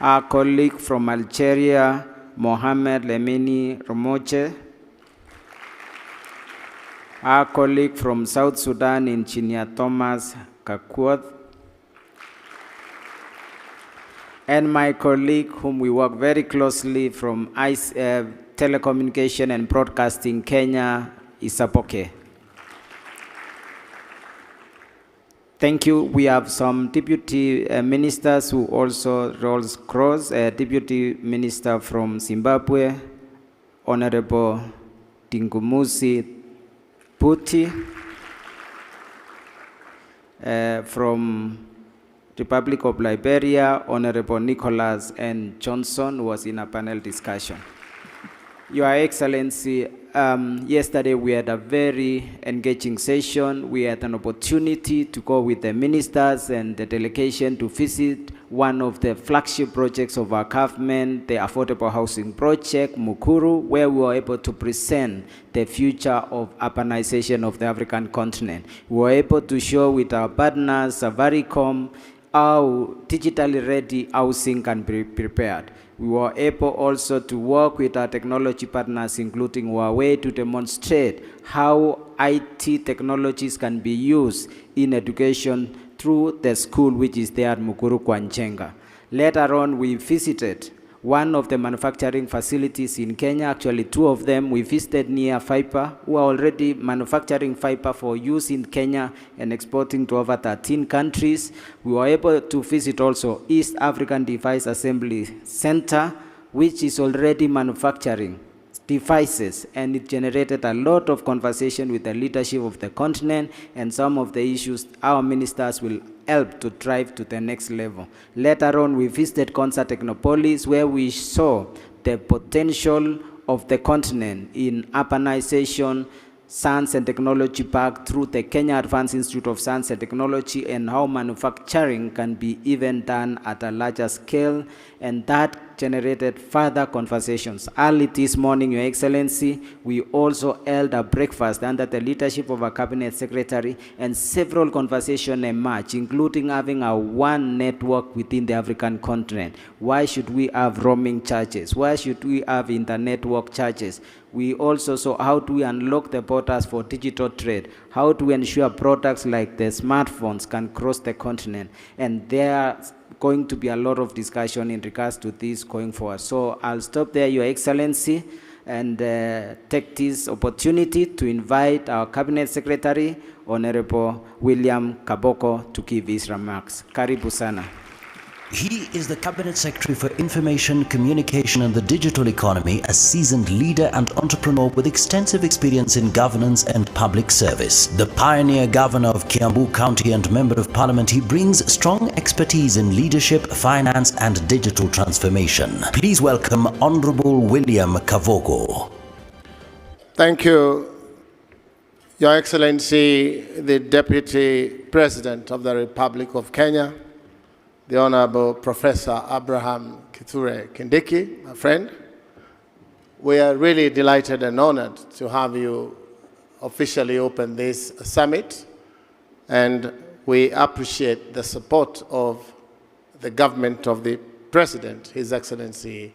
Our colleague from Algeria, Mohamed Lemini Romoche. Our colleague from South Sudan, Engineer Thomas Kakuoth. And my colleague, whom we work very closely from Telecommunication and Broadcasting Kenya, Isapoke. Thank you. We have some deputy ministers who also rolls cross. Deputy Minister from Zimbabwe, Honorable Dingumusi Puti. From Republic of Liberia, Honorable Nicholas N. Johnson was in a panel discussion. Your Excellency, yesterday we had a very engaging session. We had an opportunity to go with the ministers and the delegation to visit one of the flagship projects of our government, the Affordable Housing Project, Mukuru, where we were able to present the future of urbanization of the African continent. We were able to show with our partners, Safaricom, how digitally ready housing can be prepared. We were able also to work with our technology partners, including Huawei, to demonstrate how IT technologies can be used in education through the school which is there at Mukuru Kwanchenga. Later on, we visited one of the manufacturing facilities in Kenya, actually two of them. We visited near Fiber, who are already manufacturing fiber for use in Kenya and exporting to over 13 countries. We were able to visit also East African Device Assembly Center, which is already manufacturing devices, and it generated a lot of conversation with the leadership of the continent, and some of the issues our ministers will help to drive to the next level. Later on, we visited Konza Technopolis, where we saw the potential of the continent in urbanization, Science and Technology Park through the Kenya Advanced Institute of Science and Technology, and how manufacturing can be even done at a larger scale, and that generated further conversations. Early this morning, Your Excellency, we also held a breakfast under the leadership of our Cabinet Secretary, and several conversations emerged, including having a one network within the African continent. Why should we have roaming charges? Why should we have inter-network charges? We also saw how do we unlock the borders for digital trade, how to ensure products like the smartphones can cross the continent, and there's going to be a lot of discussion in regards to this going forward. So I'll stop there, Your Excellency, and take this opportunity to invite our Cabinet Secretary, Honorable William Kaboko, to give his remarks. Karibu sana. He is the Cabinet Secretary for Information, Communication and the Digital Economy, a seasoned leader and entrepreneur with extensive experience in governance and public service. The pioneer governor of Kiambu County and Member of Parliament, he brings strong expertise in leadership, finance and digital transformation. Please welcome Honorable William Kavoko. Thank you, Your Excellency, the Deputy President of the Republic of Kenya, the Honorable Professor Abraham Kithure Kindiki, my friend. We are really delighted and honored to have you officially open this summit, and we appreciate the support of the government of the President, His Excellency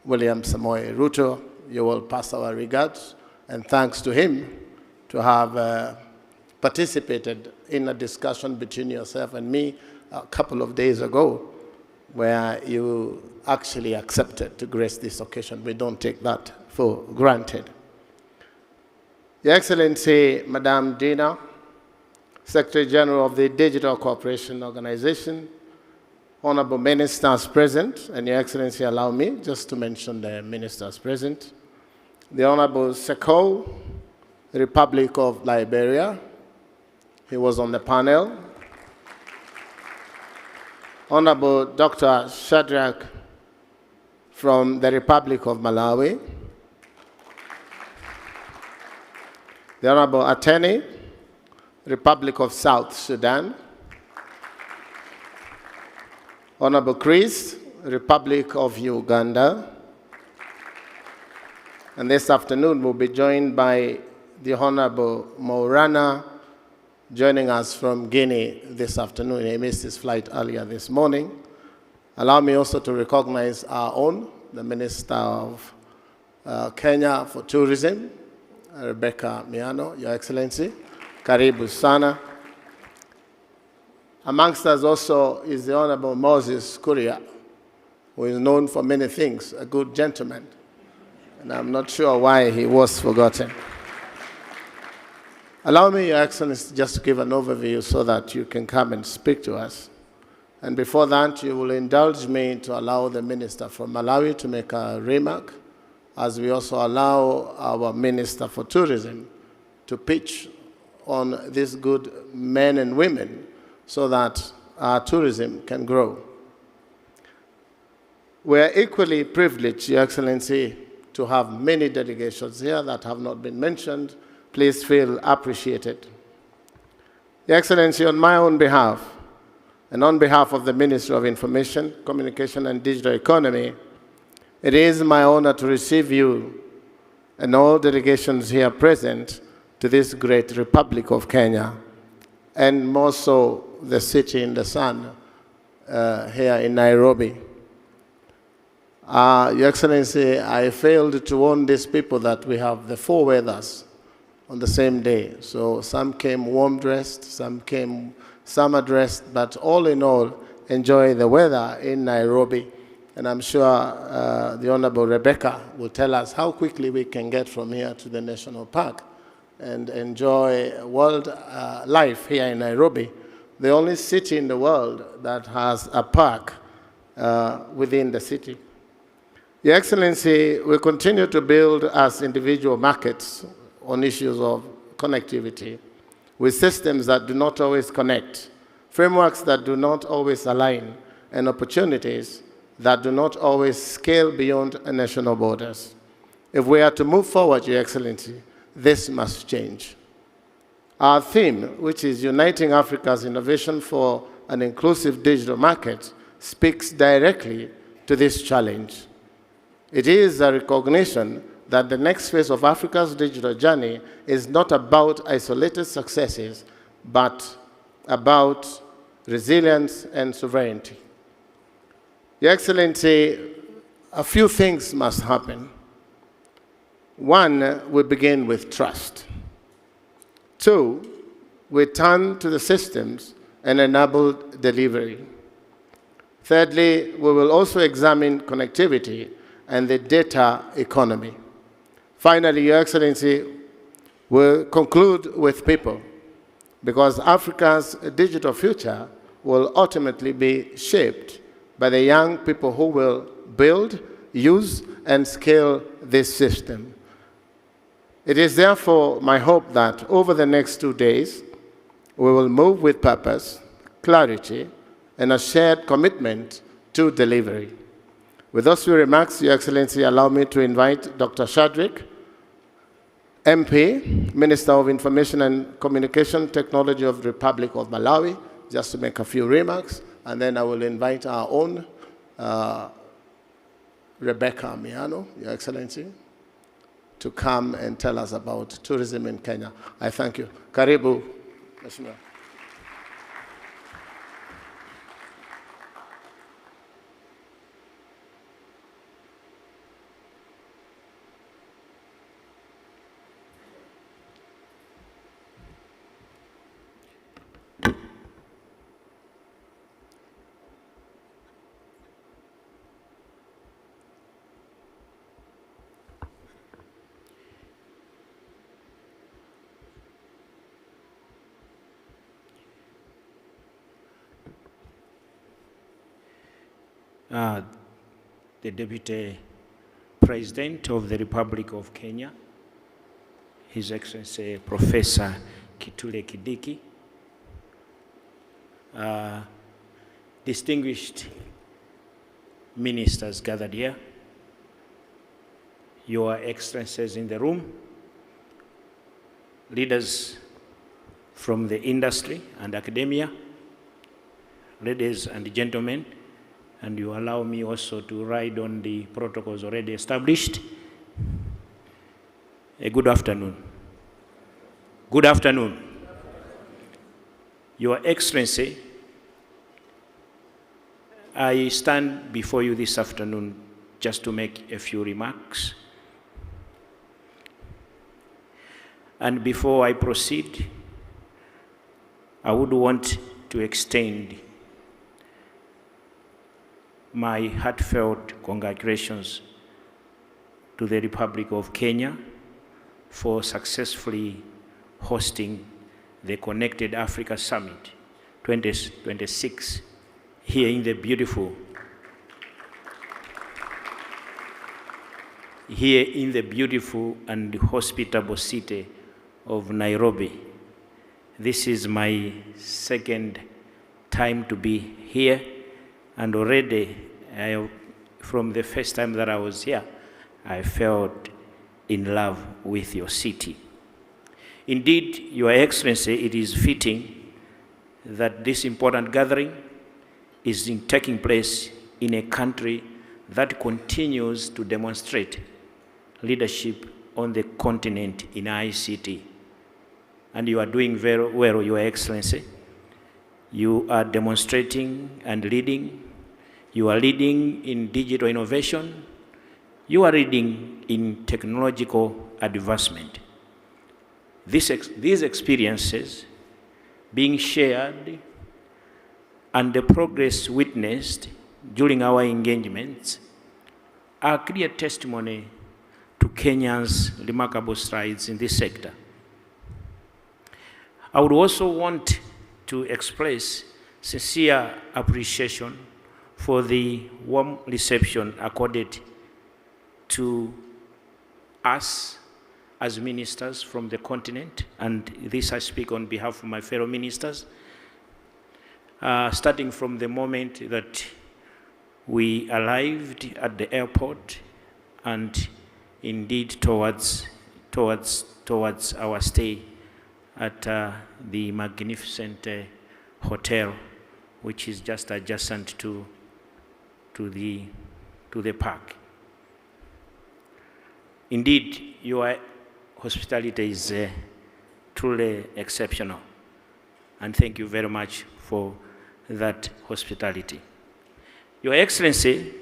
William Samoei Ruto. You will pass our regards and thanks to him to have participated in a discussion between yourself and me a couple of days ago, where you actually accepted to grace this occasion. We don't take that for granted. Your Excellency, Madame Dina, Secretary General of the Digital Cooperation Organization, honorable ministers present, and Your Excellency, allow me just to mention the ministers present, the Honorable Seko, Republic of Liberia, he was on the panel. Honorable Dr. Shadrach from the Republic of Malawi, the Honorable Atene, Republic of South Sudan, Honorable Chris, Republic of Uganda, and this afternoon we'll be joined by the Honorable Maulana, joining us from Guinea this afternoon. He missed his flight earlier this morning. Allow me also to recognize our own, the Minister of Kenya for Tourism, Rebecca Miano, Your Excellency. Karibu sana. Amongst us also is the Honorable Moses Kuria, who is known for many things, a good gentleman. And I'm not sure why he was forgotten. Allow me, Your Excellency, just to give an overview so that you can come and speak to us. And before that, you will indulge me to allow the Minister from Malawi to make a remark, as we also allow our Minister for Tourism to pitch on these good men and women so that our tourism can grow. We are equally privileged, Your Excellency, to have many delegations here that have not been mentioned. Please feel appreciated. Your Excellency, on my own behalf, and on behalf of the Ministry of Information, Communication and Digital Economy, it is my honor to receive you and all delegations here present to this great Republic of Kenya, and more so the city in the sun here in Nairobi. Your Excellency, I failed to warn these people that we have the 4 weathers on the same day. So some came warm-dressed, some came summer-dressed, but all in all, enjoy the weather in Nairobi. And I'm sure the Honorable Rebecca will tell us how quickly we can get from here to the National Park and enjoy world life here in Nairobi, the only city in the world that has a park within the city. Your Excellency, we continue to build as individual markets on issues of connectivity, with systems that do not always connect, frameworks that do not always align, and opportunities that do not always scale beyond national borders. If we are to move forward, Your Excellency, this must change. Our theme, which is Uniting Africa's Innovation for an Inclusive Digital Market, speaks directly to this challenge. It is a recognition that the next phase of Africa's digital journey is not about isolated successes, but about resilience and sovereignty. Your Excellency, a few things must happen. One, we begin with trust. 2, we turn to the systems and enable delivery. Thirdly, we will also examine connectivity and the data economy. Finally, Your Excellency, we'll conclude with people, because Africa's digital future will ultimately be shaped by the young people who will build, use, and scale this system. It is therefore my hope that over the next 2 days, we will move with purpose, clarity, and a shared commitment to delivery. With those few remarks, Your Excellency, allow me to invite Dr. Shadrach, MP, Minister of Information and Communication Technology of the Republic of Malawi, just to make a few remarks, and then I will invite our own Rebecca Miano, Your Excellency, to come and tell us about tourism in Kenya. I thank you. Karibu, Mheshimiwa. the Deputy President of the Republic of Kenya, His Excellency Professor Kithure Kindiki, distinguished ministers gathered here, Your Excellencies in the room, leaders from the industry and academia, ladies and gentlemen, and you allow me also to ride on the protocols already established. A good afternoon. Good afternoon. Your Excellency, I stand before you this afternoon just to make a few remarks. And before I proceed, I would want to extend my heartfelt congratulations to the Republic of Kenya for successfully hosting the Connected Africa Summit 2026 here in the beautiful and hospitable city of Nairobi. This is my second time to be here, and already from the first time that I was here, I felt in love with your city. Indeed, Your Excellency, it is fitting that this important gathering is taking place in a country that continues to demonstrate leadership on the continent in ICT. And you are doing very well, Your Excellency. You are demonstrating and leading. You are leading in digital innovation. You are leading in technological advancement. These experiences being shared and the progress witnessed during our engagements are clear testimony to Kenya's remarkable strides in this sector. I would also want to express sincere appreciation for the warm reception accorded to us as ministers from the continent, and this I speak on behalf of my fellow ministers, starting from the moment that we arrived at the airport and indeed towards our stay at the magnificent hotel, which is just adjacent to the park. Indeed, your hospitality is truly exceptional, and thank you very much for that hospitality. Your Excellency,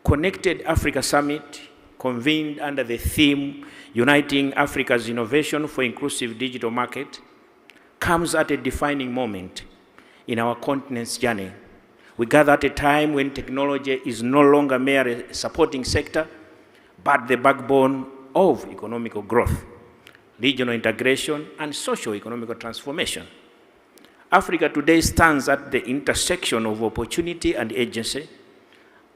Connected Africa Summit, convened under the theme Uniting Africa's Innovation for Inclusive Digital Market, comes at a defining moment in our continent's journey. We gather at a time when technology is no longer merely a supporting sector, but the backbone of economic growth, regional integration, and socio-economic transformation. Africa today stands at the intersection of opportunity and agency.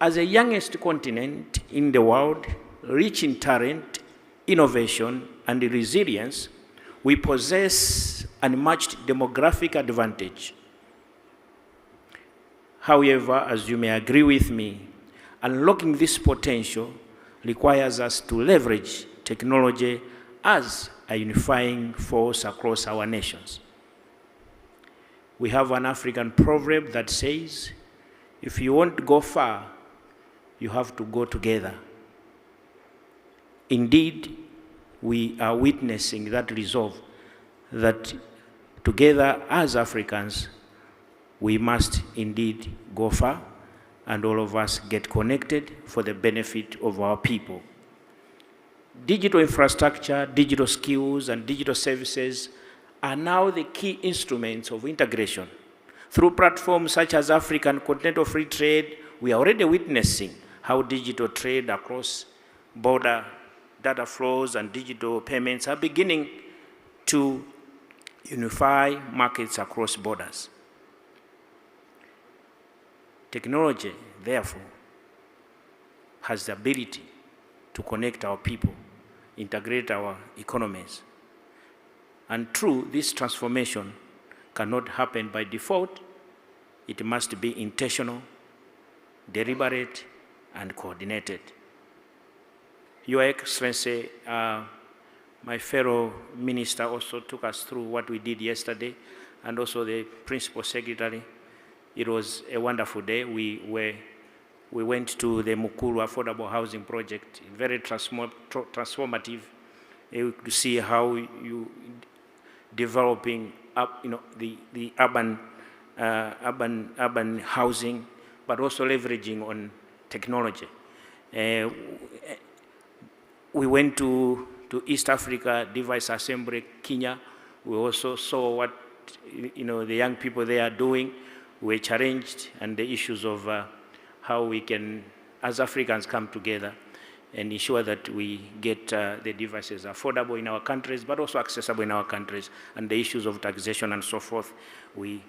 As the youngest continent in the world, rich in talent, innovation, and resilience, we possess unmatched demographic advantage. However, as you may agree with me, unlocking this potential requires us to leverage technology as a unifying force across our nations. We have an African proverb that says, if you want to go far, you have to go together. Indeed, we are witnessing that resolve, that together as Africans, we must indeed go far, and all of us get connected for the benefit of our people. Digital infrastructure, digital skills, and digital services are now the key instruments of integration. Through platforms such as African Continental Free Trade, we are already witnessing how digital trade across border data flows and digital payments are beginning to unify markets across borders. Technology, therefore, has the ability to connect our people, integrate our economies. And true, this transformation cannot happen by default. It must be intentional, deliberate, and coordinated. Your Excellency, my fellow minister also took us through what we did yesterday, and also the Principal Secretary. It was a wonderful day. We went to the Mukuru Affordable Housing Project, very transformative, to see how you developing up, the urban housing, but also leveraging on technology. We went to East Africa Device Assembly, Kenya. We also saw what the young people there are doing. We were challenged, and the issues of how we can, as Africans, come together and ensure that we get the devices affordable in our countries, but also accessible in our countries, and the issues of taxation and so forth. We've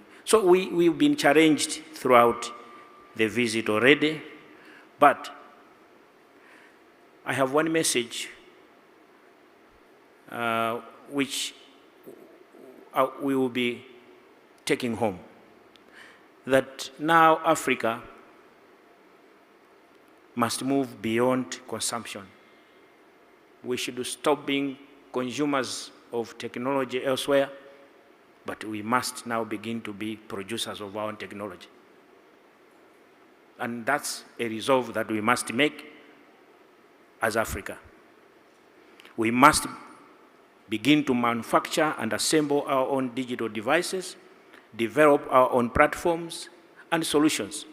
been challenged throughout the visit already, but I have one message which we will be taking home, that now Africa must move beyond consumption. We should stop being consumers of technology elsewhere, but we must now begin to be producers of our own technology. And that's a resolve that we must make as Africa. We must begin to manufacture and assemble our own digital devices, develop our own platforms and solutions,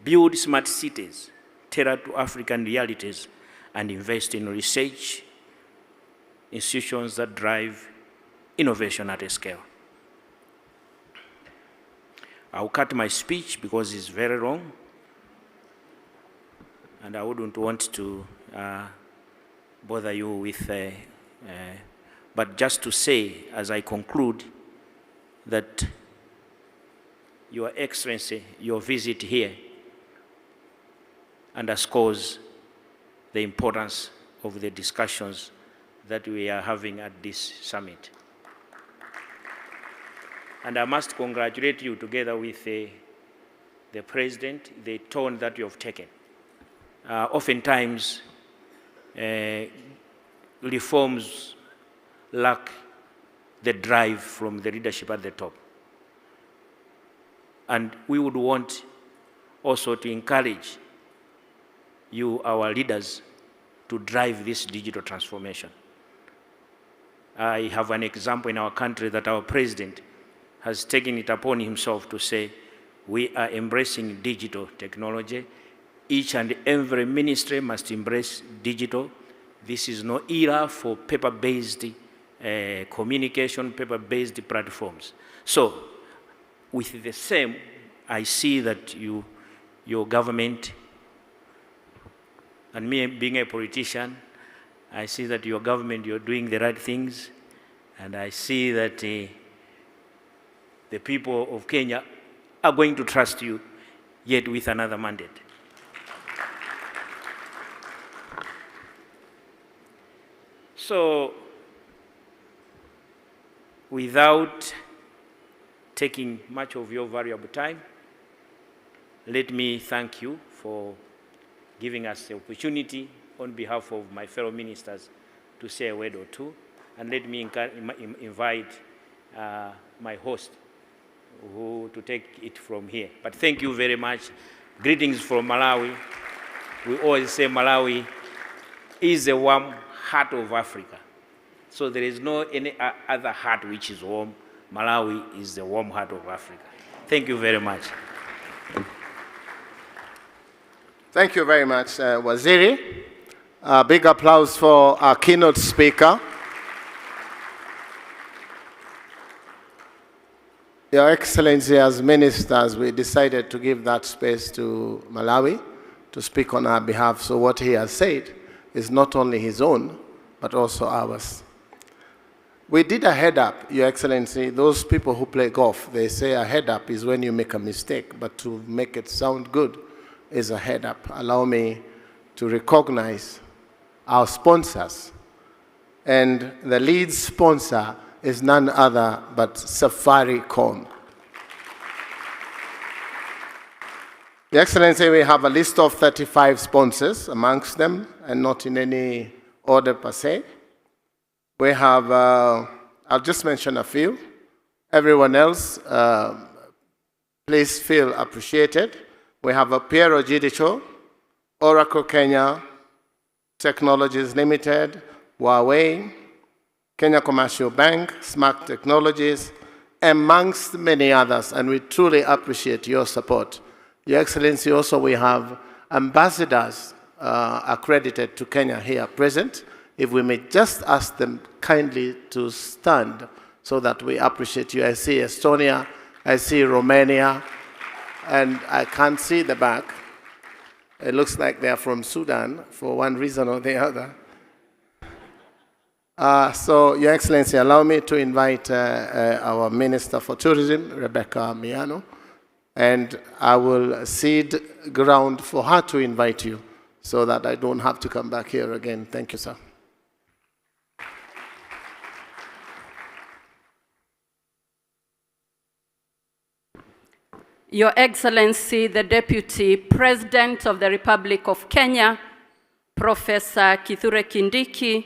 build smart cities tailored to African realities, and invest in research institutions that drive innovation at a scale. I'll cut my speech because it's very long, and I wouldn't want to bother you with, but just to say, as I conclude, that Your Excellency, your visit here underscores the importance of the discussions that we are having at this summit. And I must congratulate you, together with the President, the tone that you have taken. Oftentimes, reforms lack the drive from the leadership at the top. And we would want also to encourage you, our leaders, to drive this digital transformation. I have an example in our country that our President has taken it upon himself to say, we are embracing digital technology. Each and every ministry must embrace digital. This is no era for paper-based communication, paper-based platforms. So, with the same, I see that your government, and me being a politician, I see that your government, you're doing the right things, and I see that the people of Kenya are going to trust you, yet with another mandate. So, without taking much of your valuable time, let me thank you for giving us the opportunity on behalf of my fellow ministers to say a word or two. And let me invite my host to take it from here. But thank you very much. Greetings from Malawi. We always say Malawi is the warm heart of Africa. So there is no any other heart which is warm. Malawi is the warm heart of Africa. Thank you very much. Thank you very much, Waziri. Big applause for our keynote speaker. Your Excellency, as ministers, we decided to give that space to Malawi to speak on our behalf. So what he has said is not only his own, but also ours. We did a head up, Your Excellency. Those people who play golf, they say a head up is when you make a mistake, but to make it sound good is a head up. Allow me to recognize our sponsors. And the lead sponsor is none other but Safaricom. Your Excellency, we have a list of 35 sponsors amongst them, and not in any order per se. We have, I'll just mention a few. Everyone else, please feel appreciated. We have a Piero Giudicio, Oracle Kenya, Technologies Limited, Huawei, Kenya Commercial Bank, Smart Technologies, amongst many others, and we truly appreciate your support. Your Excellency, also we have ambassadors accredited to Kenya here present. If we may just ask them kindly to stand so that we appreciate you. I see Estonia, I see Romania, and I can't see the back. It looks like they're from Sudan for one reason or the other. So, Your Excellency, allow me to invite our Minister for Tourism, Rebecca Miano, and I will cede ground for her to invite you so that I don't have to come back here again. Thank you, sir. Your Excellency, the Deputy President of the Republic of Kenya, Professor Kithure Kindiki,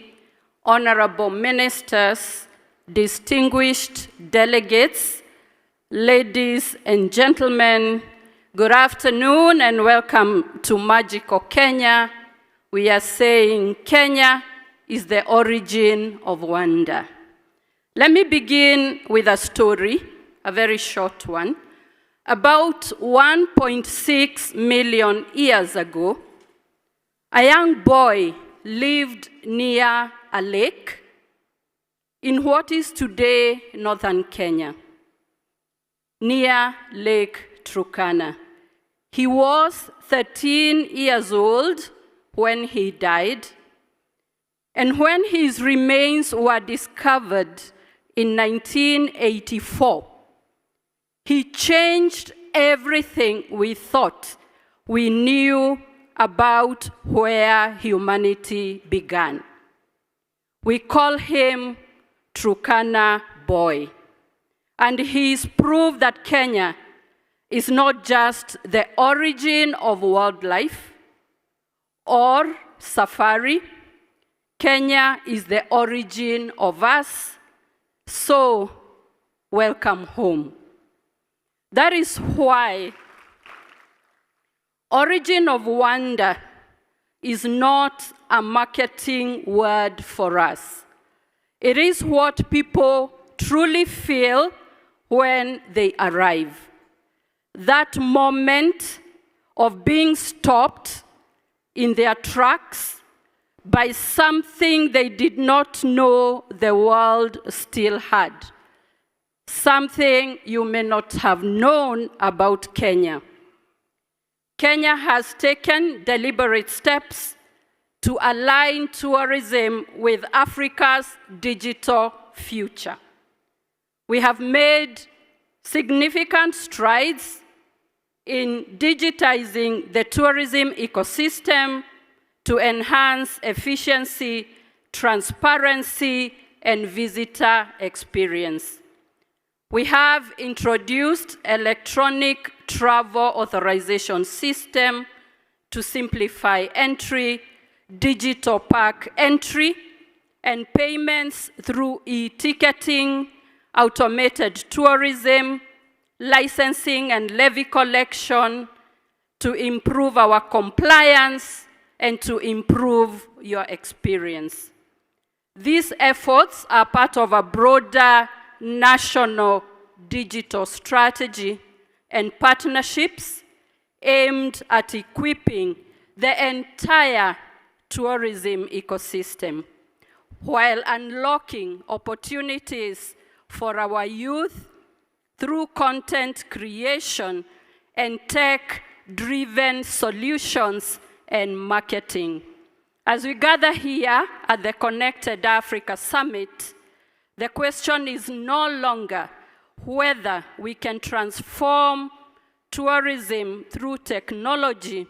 honorable ministers, distinguished delegates, ladies and gentlemen, good afternoon and welcome to Magical Kenya. We are saying Kenya is the origin of wonder. Let me begin with a story, a very short one. About 1.6 million years ago, a young boy lived near a lake in what is today northern Kenya, near Lake Turkana. He was 13 years old when he died, and when his remains were discovered in 1984, he changed everything we thought we knew about where humanity began. We call him Turkana Boy. And he's proved that Kenya is not just the origin of wildlife or safari. Kenya is the origin of us. So, welcome home. That is why origin of wonder is not a marketing word for us. It is what people truly feel when they arrive. That moment of being stopped in their tracks by something they did not know the world still had. Something you may not have known about Kenya. Kenya has taken deliberate steps to align tourism with Africa's digital future. We have made significant strides in digitizing the tourism ecosystem to enhance efficiency, transparency, and visitor experience. We have introduced electronic travel authorization system to simplify entry, digital park entry, and payments through e-ticketing, automated tourism, licensing and levy collection to improve our compliance and to improve your experience. These efforts are part of a broader national digital strategy and partnerships aimed at equipping the entire tourism ecosystem while unlocking opportunities for our youth through content creation and tech-driven solutions and marketing. As we gather here at the Connected Africa Summit, The question is no longer whether we can transform tourism through technology.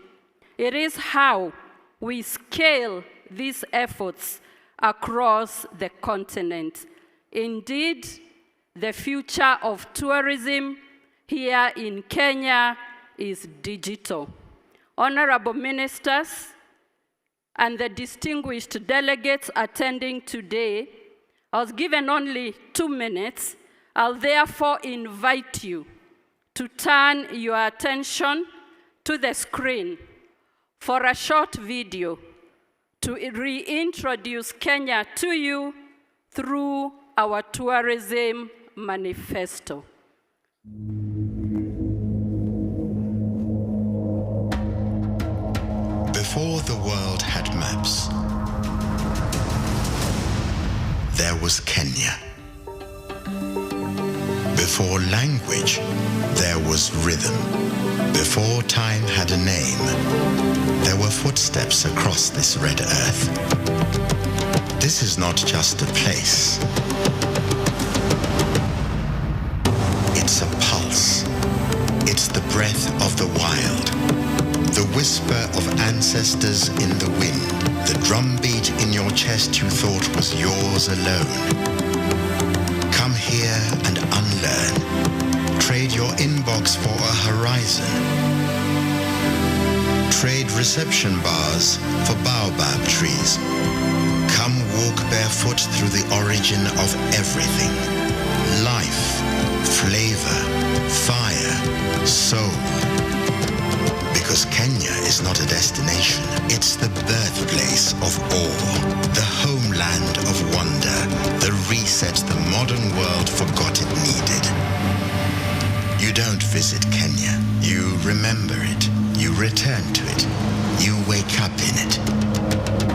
It is how we scale these efforts across the continent. Indeed, the future of tourism here in Kenya is digital. Honorable ministers and the distinguished delegates attending today, I was given only 2 minutes. I'll therefore invite you to turn your attention to the screen for a short video to reintroduce Kenya to you through our tourism manifesto. Before the world had maps, there was Kenya. Before language, there was rhythm. Before time had a name, there were footsteps across this red earth. This is not just a place. It's a pulse. It's the breath of the wild. The whisper of ancestors in the wind. The drumbeat in your chest you thought was yours alone. Come here and unlearn. Trade your inbox for a horizon. Trade reception bars for baobab trees. Come walk barefoot through the origin of everything. Life, flavor, fire, soul. Because Kenya is not a destination, it's the birthplace of awe, the homeland of wonder, the reset the modern world forgot it needed. You don't visit Kenya, you remember it, you return to it, you wake up in it.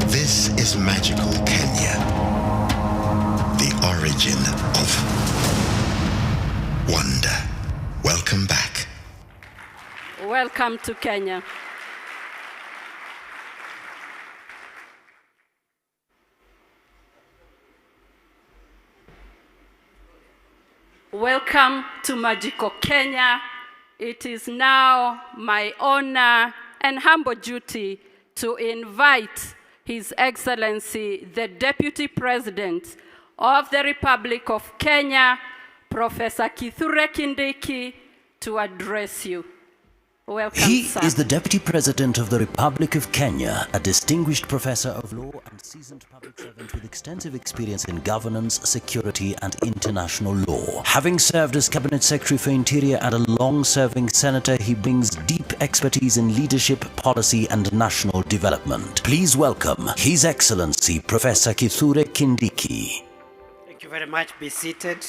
This is magical Kenya, the origin of wonder. Welcome back. Welcome to Kenya. Welcome to Magical Kenya. It is now my honor and humble duty to invite His Excellency, the Deputy President of the Republic of Kenya, Professor Kithure Kindiki, to address you. Welcome, He sir. is the Deputy President of the Republic of Kenya, a distinguished professor of law and seasoned public servant with extensive experience in governance, security, and international law. Having served as Cabinet Secretary for Interior and a long-serving senator, he brings deep expertise in leadership, policy, and national development. Please welcome His Excellency, Professor Kithure Kindiki. Thank you very much. Be seated.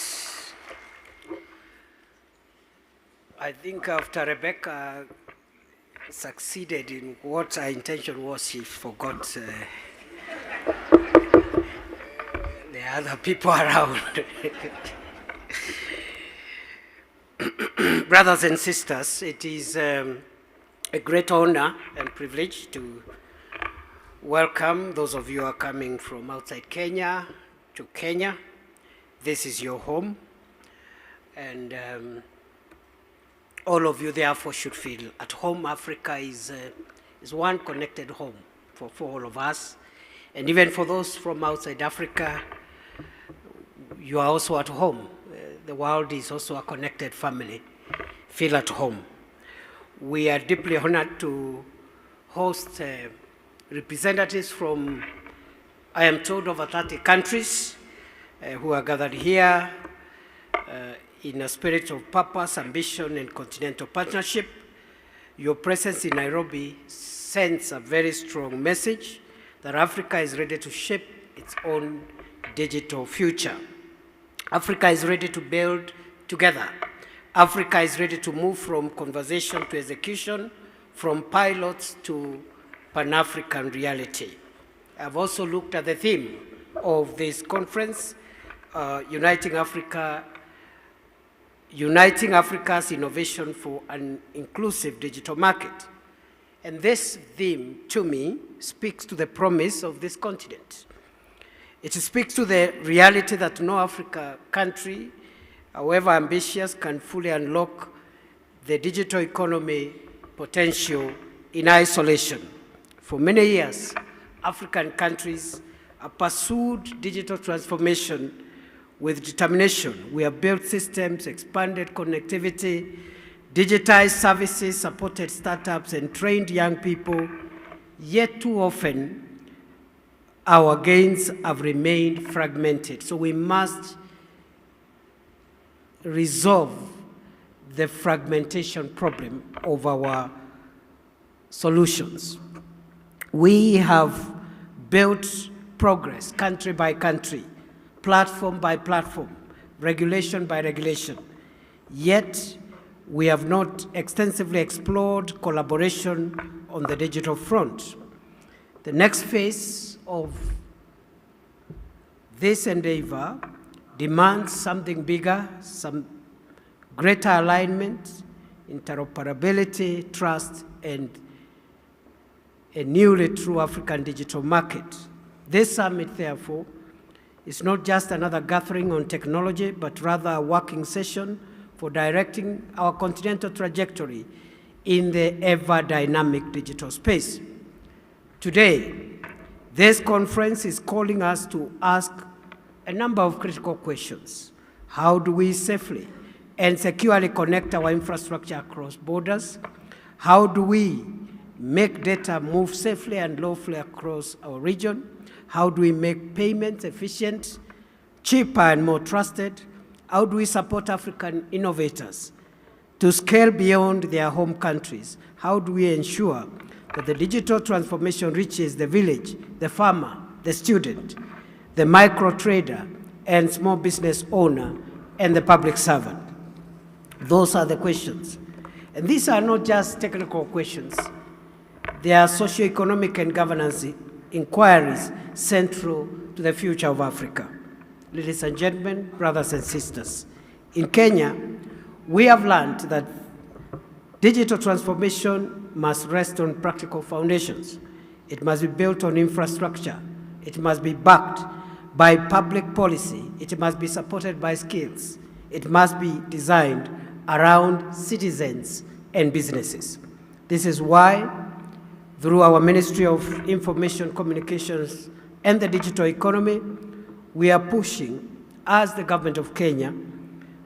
I think after Rebecca succeeded in what her intention was, she forgot the other people around. Brothers and sisters, it is a great honor and privilege to welcome those of you who are coming from outside Kenya to Kenya. This is your home, and all of you therefore should feel at home. Africa is one connected home for all of us. And even for those from outside Africa, you are also at home. The world is also a connected family. Feel at home. We are deeply honored to host representatives from, I am told, over 30 countries who are gathered here in a spirit of purpose, ambition, and continental partnership. Your presence in Nairobi sends a very strong message that Africa is ready to shape its own digital future. Africa is ready to build together. Africa is ready to move from conversation to execution, from pilots to Pan-African reality. I've also looked at the theme of this conference, Uniting Africa's innovation for an inclusive digital market. And this theme, to me, speaks to the promise of this continent. It speaks to the reality that no African country, however ambitious, can fully unlock the digital economy potential in isolation. For many years, African countries have pursued digital transformation with determination. We have built systems, expanded connectivity, digitized services, supported startups, and trained young people, yet too often, our gains have remained fragmented. So we must resolve the fragmentation problem of our solutions. We have built progress country by country, platform by platform, regulation by regulation, yet we have not extensively explored collaboration on the digital front. The next phase of this endeavor demands something bigger, some greater alignment, interoperability, trust, and a newly true African digital market. This summit, therefore, is not just another gathering on technology, but rather a working session for directing our continental trajectory in the ever-dynamic digital space. Today, this conference is calling us to ask a number of critical questions. How do we safely and securely connect our infrastructure across borders? How do we make data move safely and lawfully across our region? How do we make payments efficient, cheaper, and more trusted? How do we support African innovators to scale beyond their home countries? How do we ensure that the digital transformation reaches the village, the farmer, the student, the micro trader, and small business owner, and the public servant? Those are the questions. And these are not just technical questions. They are socioeconomic and governance inquiries central to the future of Africa. Ladies and gentlemen, brothers and sisters, in Kenya, we have learned that digital transformation must rest on practical foundations. It must be built on infrastructure. It must be backed by public policy. It must be supported by skills. It must be designed around citizens and businesses. This is why, through our Ministry of Information Communications and the Digital Economy, we are pushing, as the government of Kenya,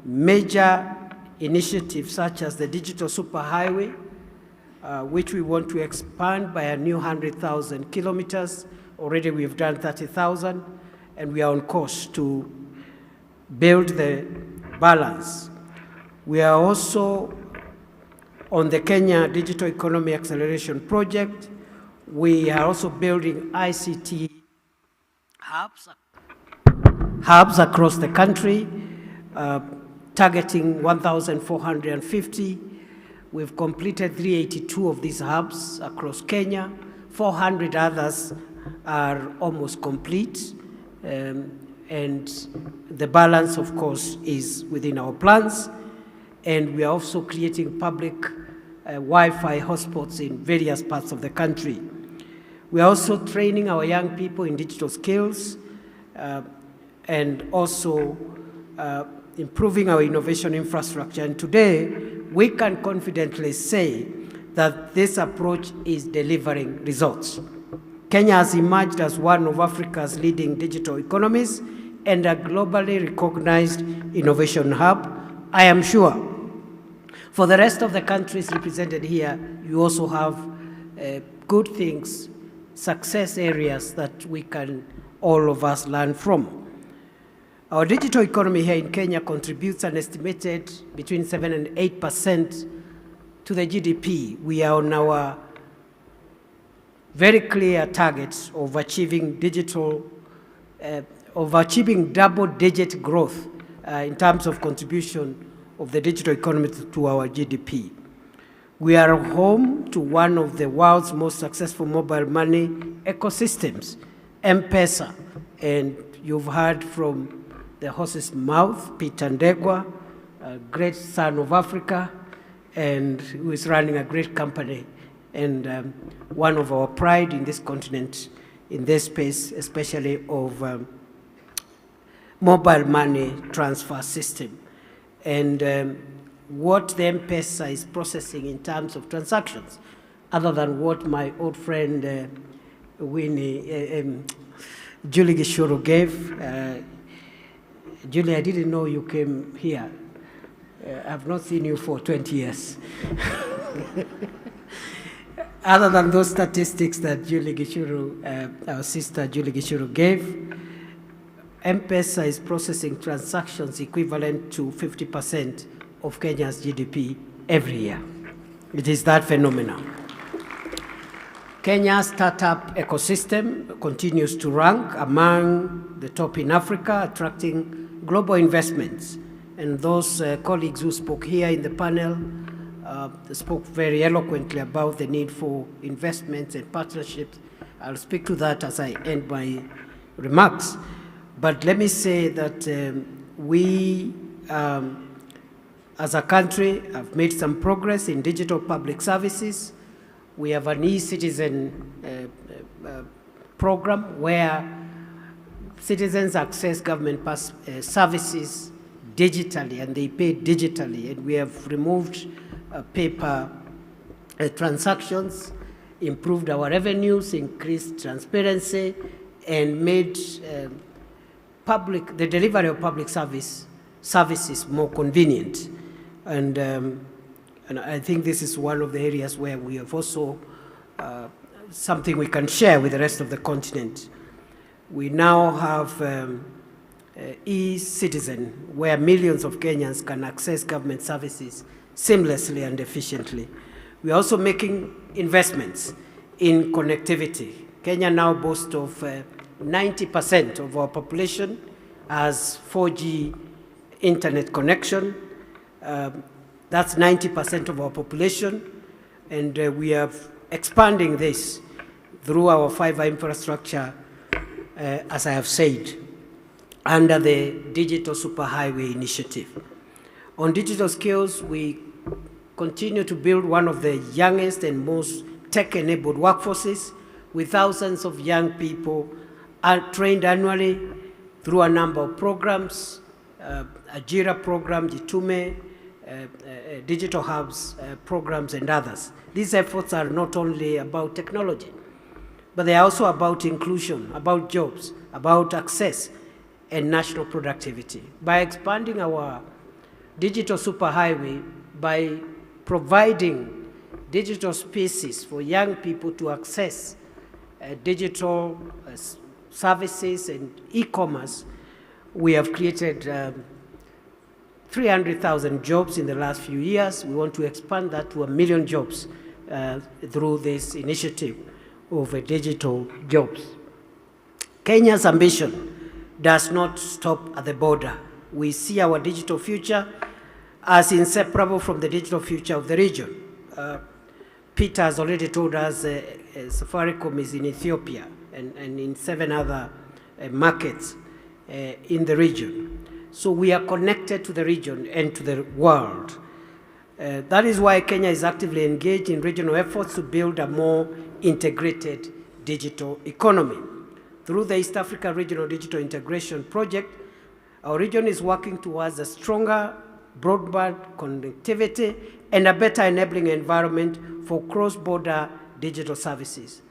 major initiatives such as the Digital Superhighway, which we want to expand by a new 100,000 kilometers. Already we've done 30,000, and we are on course to build the balance. We are also on the Kenya Digital Economy Acceleration Project. We are also building ICT hubs across the country, targeting 1,450. We've completed 382 of these hubs across Kenya. 400 others are almost complete. And the balance, of course, is within our plans. And we are also creating public Wi-Fi hotspots in various parts of the country. We are also training our young people in digital skills and also improving our innovation infrastructure. And today, we can confidently say that this approach is delivering results. Kenya has emerged as one of Africa's leading digital economies and a globally recognized innovation hub. I am sure for the rest of the countries represented here, you also have good things, success areas that we can, all of us, learn from. Our digital economy here in Kenya contributes an estimated between 7 and 8% to the GDP. We are on our very clear target of achieving double-digit growth in terms of contribution of the digital economy to our GDP. We are home to one of the world's most successful mobile money ecosystems, M-Pesa. And you've heard from the horse's mouth, Peter Ndegwa, a great son of Africa, and who is running a great company, and one of our pride in this continent, in this space, especially of mobile money transfer system and what the M-Pesa is processing in terms of transactions, other than what my old friend Julie Gishuru gave. Julie, I didn't know you came here. I've not seen you for 20 years. Other than those statistics that Julie Gishuru, our sister Julie Gishuru gave, M-Pesa is processing transactions equivalent to 50% of Kenya's GDP every year. It is that phenomenon. Kenya's startup ecosystem continues to rank among the top in Africa, attracting global investments. And those colleagues who spoke here in the panel spoke very eloquently about the need for investments and partnerships. I'll speak to that as I end my remarks. But let me say that we, as a country, have made some progress in digital public services. We have an e-citizen program where citizens access government services digitally, and they pay digitally. And we have removed paper transactions, improved our revenues, increased transparency, and made the delivery of public services more convenient. And I think this is one of the areas where we have also something we can share with the rest of the continent. We now have e-citizen, where millions of Kenyans can access government services seamlessly and efficiently. We're also making investments in connectivity. Kenya now boasts of 90% of our population has 4G internet connection. That's 90% of our population, and we are expanding this through our fiber infrastructure, as I have said, under the Digital Superhighway Initiative. On digital skills, we continue to build one of the youngest and most tech-enabled workforces, with thousands of young people are trained annually through a number of programs, Ajira program, Jitume, digital hubs programs, and others. These efforts are not only about technology, but they are also about inclusion, about jobs, about access, and national productivity. By expanding our digital superhighway, by providing digital spaces for young people to access digital services and e-commerce, we have created 300,000 jobs in the last few years. We want to expand that to 1 million jobs through this initiative of digital jobs. Kenya's ambition does not stop at the border. We see our digital future as inseparable from the digital future of the region. Peter has already told us Safaricom is in Ethiopia and in 7 other markets in the region. So we are connected to the region and to the world. That is why Kenya is actively engaged in regional efforts to build a more integrated digital economy. Through the East Africa Regional Digital Integration Project, our region is working towards a stronger broadband connectivity and a better enabling environment for cross-border digital services.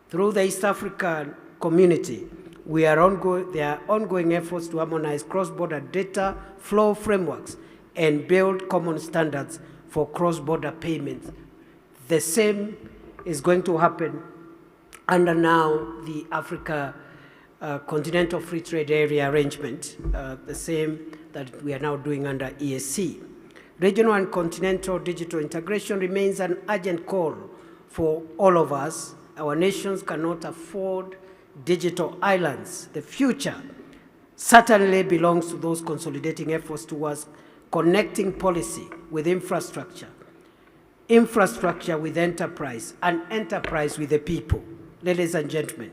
Through the East African community, there are ongoing efforts to harmonize cross-border data flow frameworks and build common standards for cross-border payments. The same is going to happen under now the Africa Continental Free Trade Area arrangement, the same that we are now doing under EAC. Regional and continental digital integration remains an urgent call for all of us. Our nations cannot afford digital islands. The future certainly belongs to those consolidating efforts towards connecting policy with infrastructure, infrastructure with enterprise, and enterprise with the people. Ladies and gentlemen,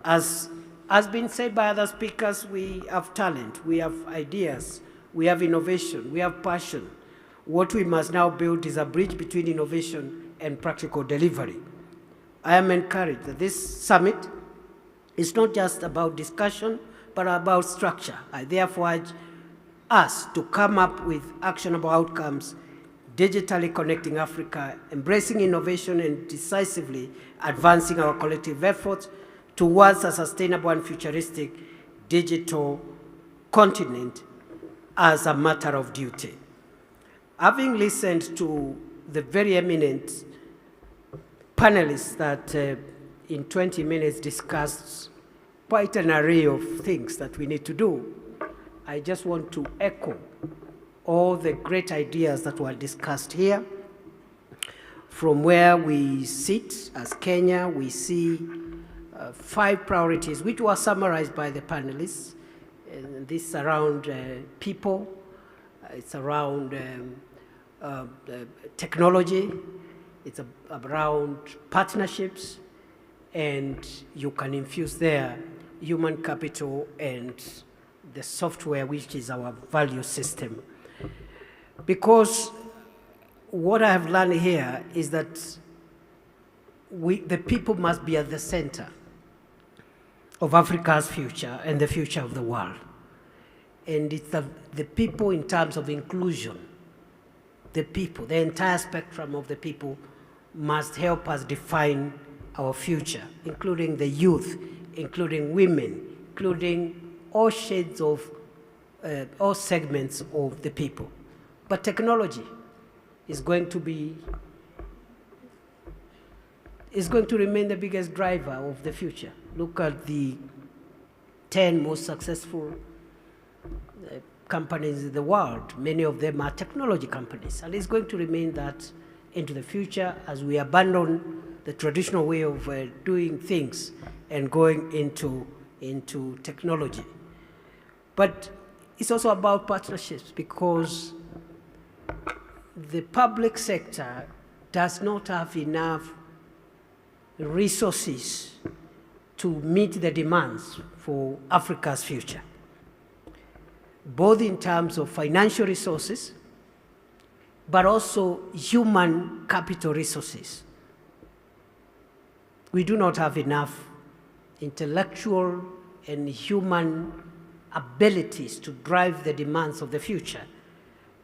as has been said by other speakers, we have talent, we have ideas, we have innovation, we have passion. What we must now build is a bridge between innovation and practical delivery. I am encouraged that this summit is not just about discussion, but about structure. I therefore urge us to come up with actionable outcomes, digitally connecting Africa, embracing innovation and decisively advancing our collective efforts towards a sustainable and futuristic digital continent as a matter of duty. Having listened to the very eminent panelists that in 20 minutes discussed quite an array of things that we need to do, I just want to echo all the great ideas that were discussed here. From where we sit as Kenya, we see 5 priorities, which were summarized by the panelists. And this is around people, it's around technology, it's around partnerships, and you can infuse there human capital and the software, which is our value system. Because what I have learned here is that the people must be at the center of Africa's future and the future of the world. And it's the people in terms of inclusion, the people, the entire spectrum of the people must help us define our future, including the youth, including women, including all shades of, all segments of the people. But technology is going to remain the biggest driver of the future. Look at the 10 most successful companies in the world. Many of them are technology companies, and it's going to remain that into the future as we abandon the traditional way of doing things and going into technology. But it's also about partnerships, because the public sector does not have enough resources to meet the demands for Africa's future, both in terms of financial resources, but also human capital resources. We do not have enough intellectual and human abilities to drive the demands of the future,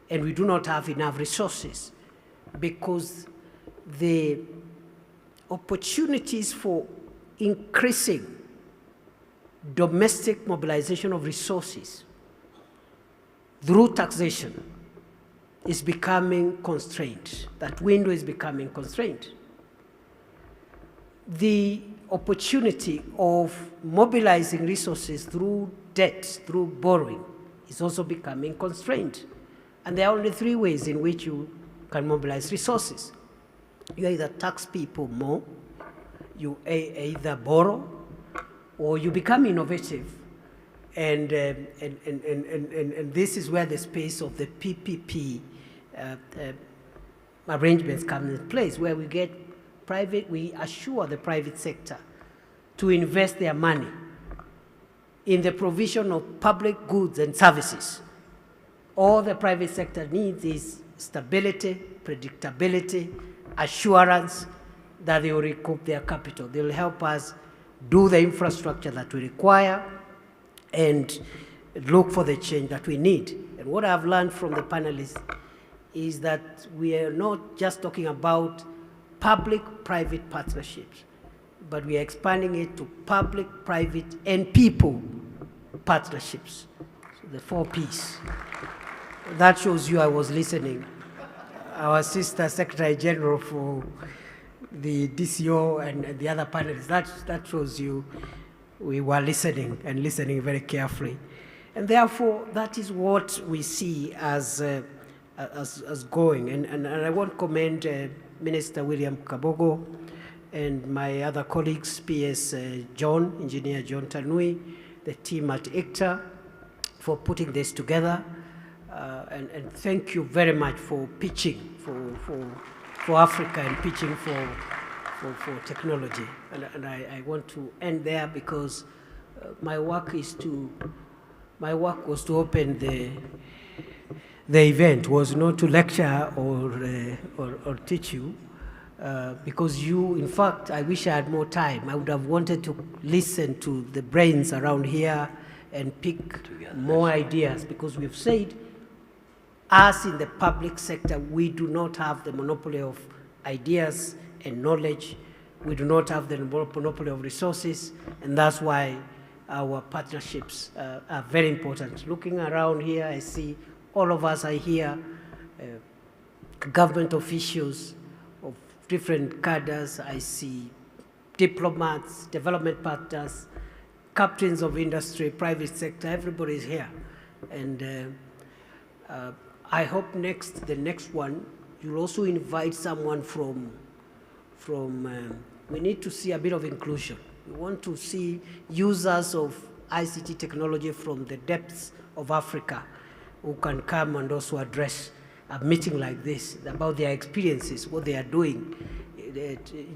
and we do not have enough resources, because the opportunities for increasing domestic mobilization of resources through taxation is becoming constrained. That window is becoming constrained. The opportunity of mobilizing resources through debt, through borrowing, is also becoming constrained. And there are only 3 ways in which you can mobilize resources. You either tax people more, you either borrow, or you become innovative. And this is where the space of the PPP arrangements come into place, where we get we assure the private sector to invest their money in the provision of public goods and services. All the private sector needs is stability, predictability, assurance that they will recoup their capital. They will help us do the infrastructure that we require and look for the change that we need. And what I've learned from the panelists is that we are not just talking about public-private partnerships, but we are expanding it to public, private, and people partnerships. So the 4 Ps. That shows you I was listening. Our sister Secretary General for the DCO and the other panelists, that shows you we were listening, and listening very carefully. And therefore, that is what we see as going. And I want to commend Minister William Kabogo and my other colleagues, PS John, Engineer John Tanui, the team at ICTA, for putting this together. And thank you very much for pitching for Africa and pitching for technology. And I want to end there, because my work was to open the event, was not to lecture or teach you, because in fact, I wish I had more time. I would have wanted to listen to the brains around here and pick more ideas, because we've said, us in the public sector, we do not have the monopoly of ideas and knowledge. We do not have the monopoly of resources, and that's why our partnerships are very important. Looking around here, I see all of us are here, government officials of different cadres. I see diplomats, development partners, captains of industry, private sector, everybody is here. And I hope the next one, you'll also invite someone from we need to see a bit of inclusion. We want to see users of ICT technology from the depths of Africa who can come and also address a meeting like this about their experiences, what they are doing,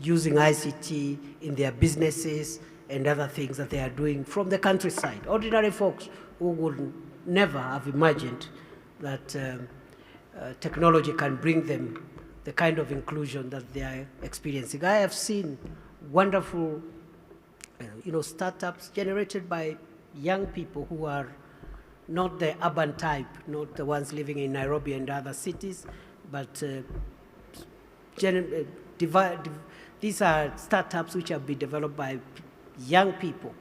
using ICT in their businesses and other things that they are doing from the countryside. Ordinary folks who would never have imagined that technology can bring them the kind of inclusion that they are experiencing. I have seen wonderful startups generated by young people who are not the urban type, not the ones living in Nairobi and other cities, but these are startups which have been developed by young people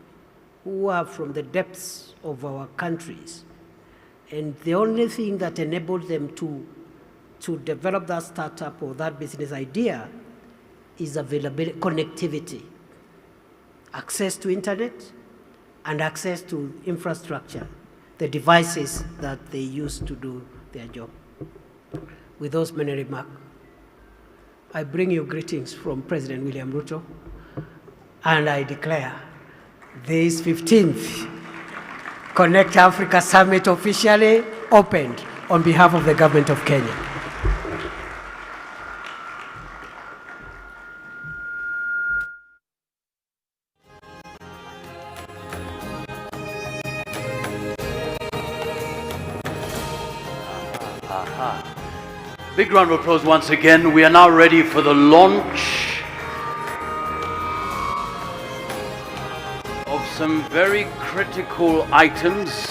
who are from the depths of our countries. And the only thing that enabled them to develop that startup or that business idea is availability, connectivity, access to internet, and access to infrastructure, the devices that they use to do their job. With those many remarks, I bring you greetings from President William Ruto, and I declare this 15th Connect Africa Summit officially opened on behalf of the government of Kenya. Big round of applause once again. We are now ready for the launch of some very critical items.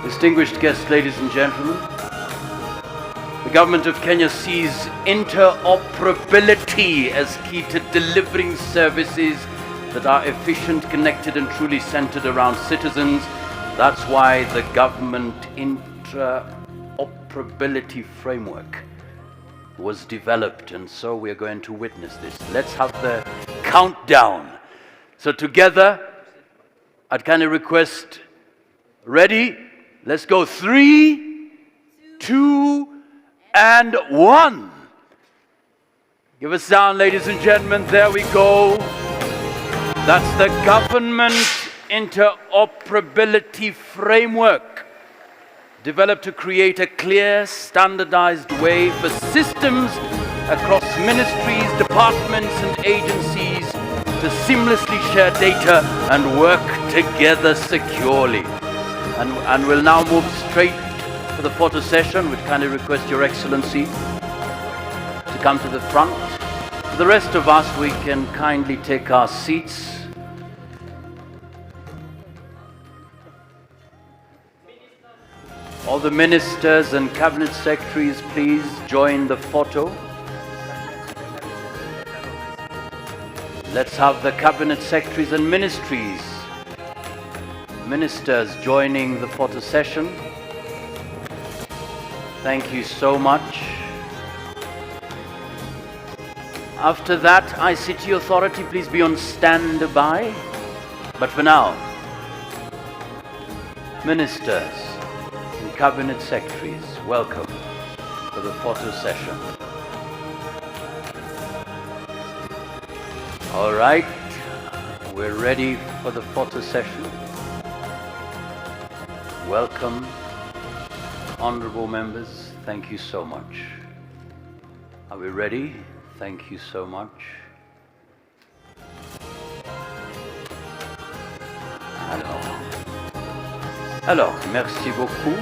Distinguished guests, ladies and gentlemen, the government of Kenya sees interoperability as key to delivering services that are efficient, connected, and truly centered around citizens. That's why the government interoperability framework was developed, and so we're going to witness this. Let's have the countdown. So together, I'd kind of request, ready? Let's go 3, 2, and 1. Give us sound, ladies and gentlemen. There we go. That's the government interoperability framework, developed to create a clear, standardized way for systems across ministries, departments, and agencies to seamlessly share data and work together securely. And we'll now move straight to the photo session. We'd kindly request Your Excellency to come to the front. For the rest of us, we can kindly take our seats. All the ministers and cabinet secretaries, please join the photo. Let's have the cabinet secretaries and ministers joining the photo session. Thank you so much. After that, ICT Authority, please be on standby. But for now, ministers and cabinet secretaries, welcome to the photo session. All right, we're ready for the photo session. Welcome, honorable members. Thank you so much. Are we ready? Thank you so much. Alors, merci beaucoup.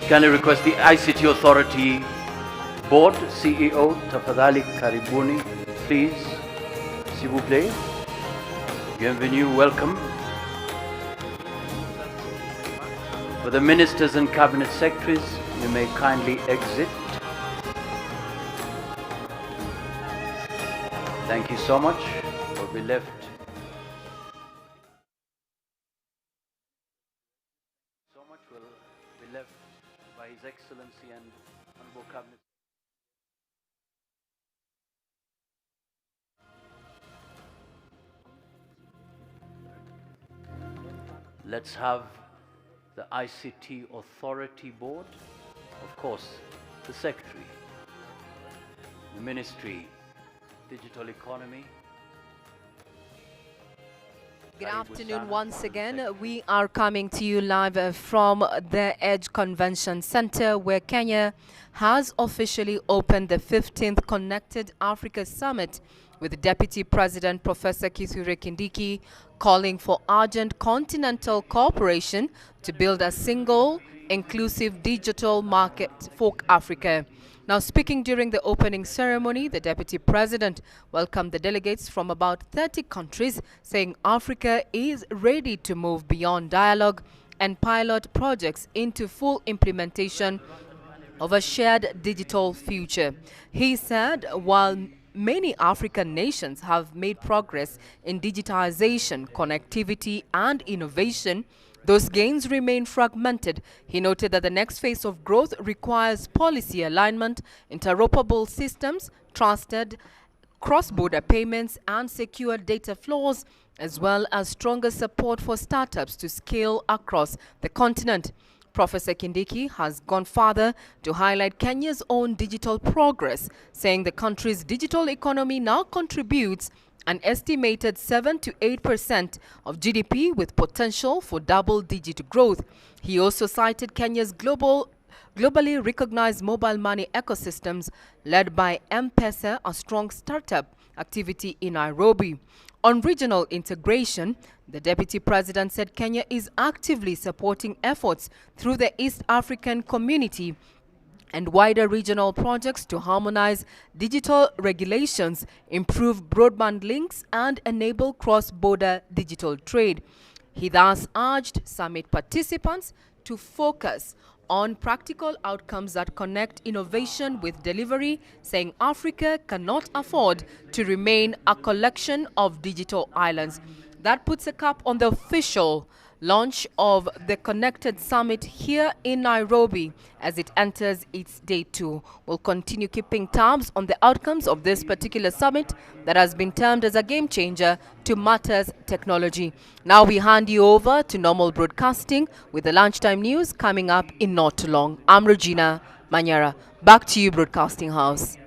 Can I request the ICT Authority Board, CEO, tafadhali karibuni, please, s'il vous plaît. Bienvenue, welcome. For the ministers and cabinet secretaries, you may kindly exit. Thank you so much. We'll be left. So much will be left by His Excellency and Honorable Cabinet. Let's have the ICT Authority Board, of course, the Secretary, the Ministry, Digital Economy. Good afternoon once again. We are coming to you live from the Edge Convention Center, where Kenya has officially opened the 15th Connected Africa Summit, with Deputy President Professor Kithure Kindiki calling for urgent continental cooperation to build a single, inclusive digital market for Africa. Now, speaking during the opening ceremony, the Deputy President welcomed the delegates from about 30 countries, saying Africa is ready to move beyond dialogue and pilot projects into full implementation of a shared digital future. He said while many African nations have made progress in digitization, connectivity, and innovation, those gains remain fragmented. He noted that the next phase of growth requires policy alignment, interoperable systems, trusted cross-border payments, and secure data flows, as well as stronger support for startups to scale across the continent. Professor Kindiki has gone further to highlight Kenya's own digital progress, saying the country's digital economy now contributes an estimated 7 to 8% of GDP, with potential for double-digit growth. He also cited Kenya's globally recognized mobile money ecosystems led by M-Pesa, a strong startup activity in Nairobi. On regional integration, the Deputy President said Kenya is actively supporting efforts through the East African Community and wider regional projects to harmonize digital regulations, improve broadband links, and enable cross-border digital trade. He thus urged summit participants to focus on practical outcomes that connect innovation with delivery, saying Africa cannot afford to remain a collection of digital islands. That puts a cap on the official launch of the Connected Summit here in Nairobi as it enters its day 2. We'll continue keeping tabs on the outcomes of this particular summit that has been termed as a game changer to matters technology. Now we hand you over to normal broadcasting with the lunchtime news coming up in not too long. I'm Regina Manyara. Back to you, Broadcasting House.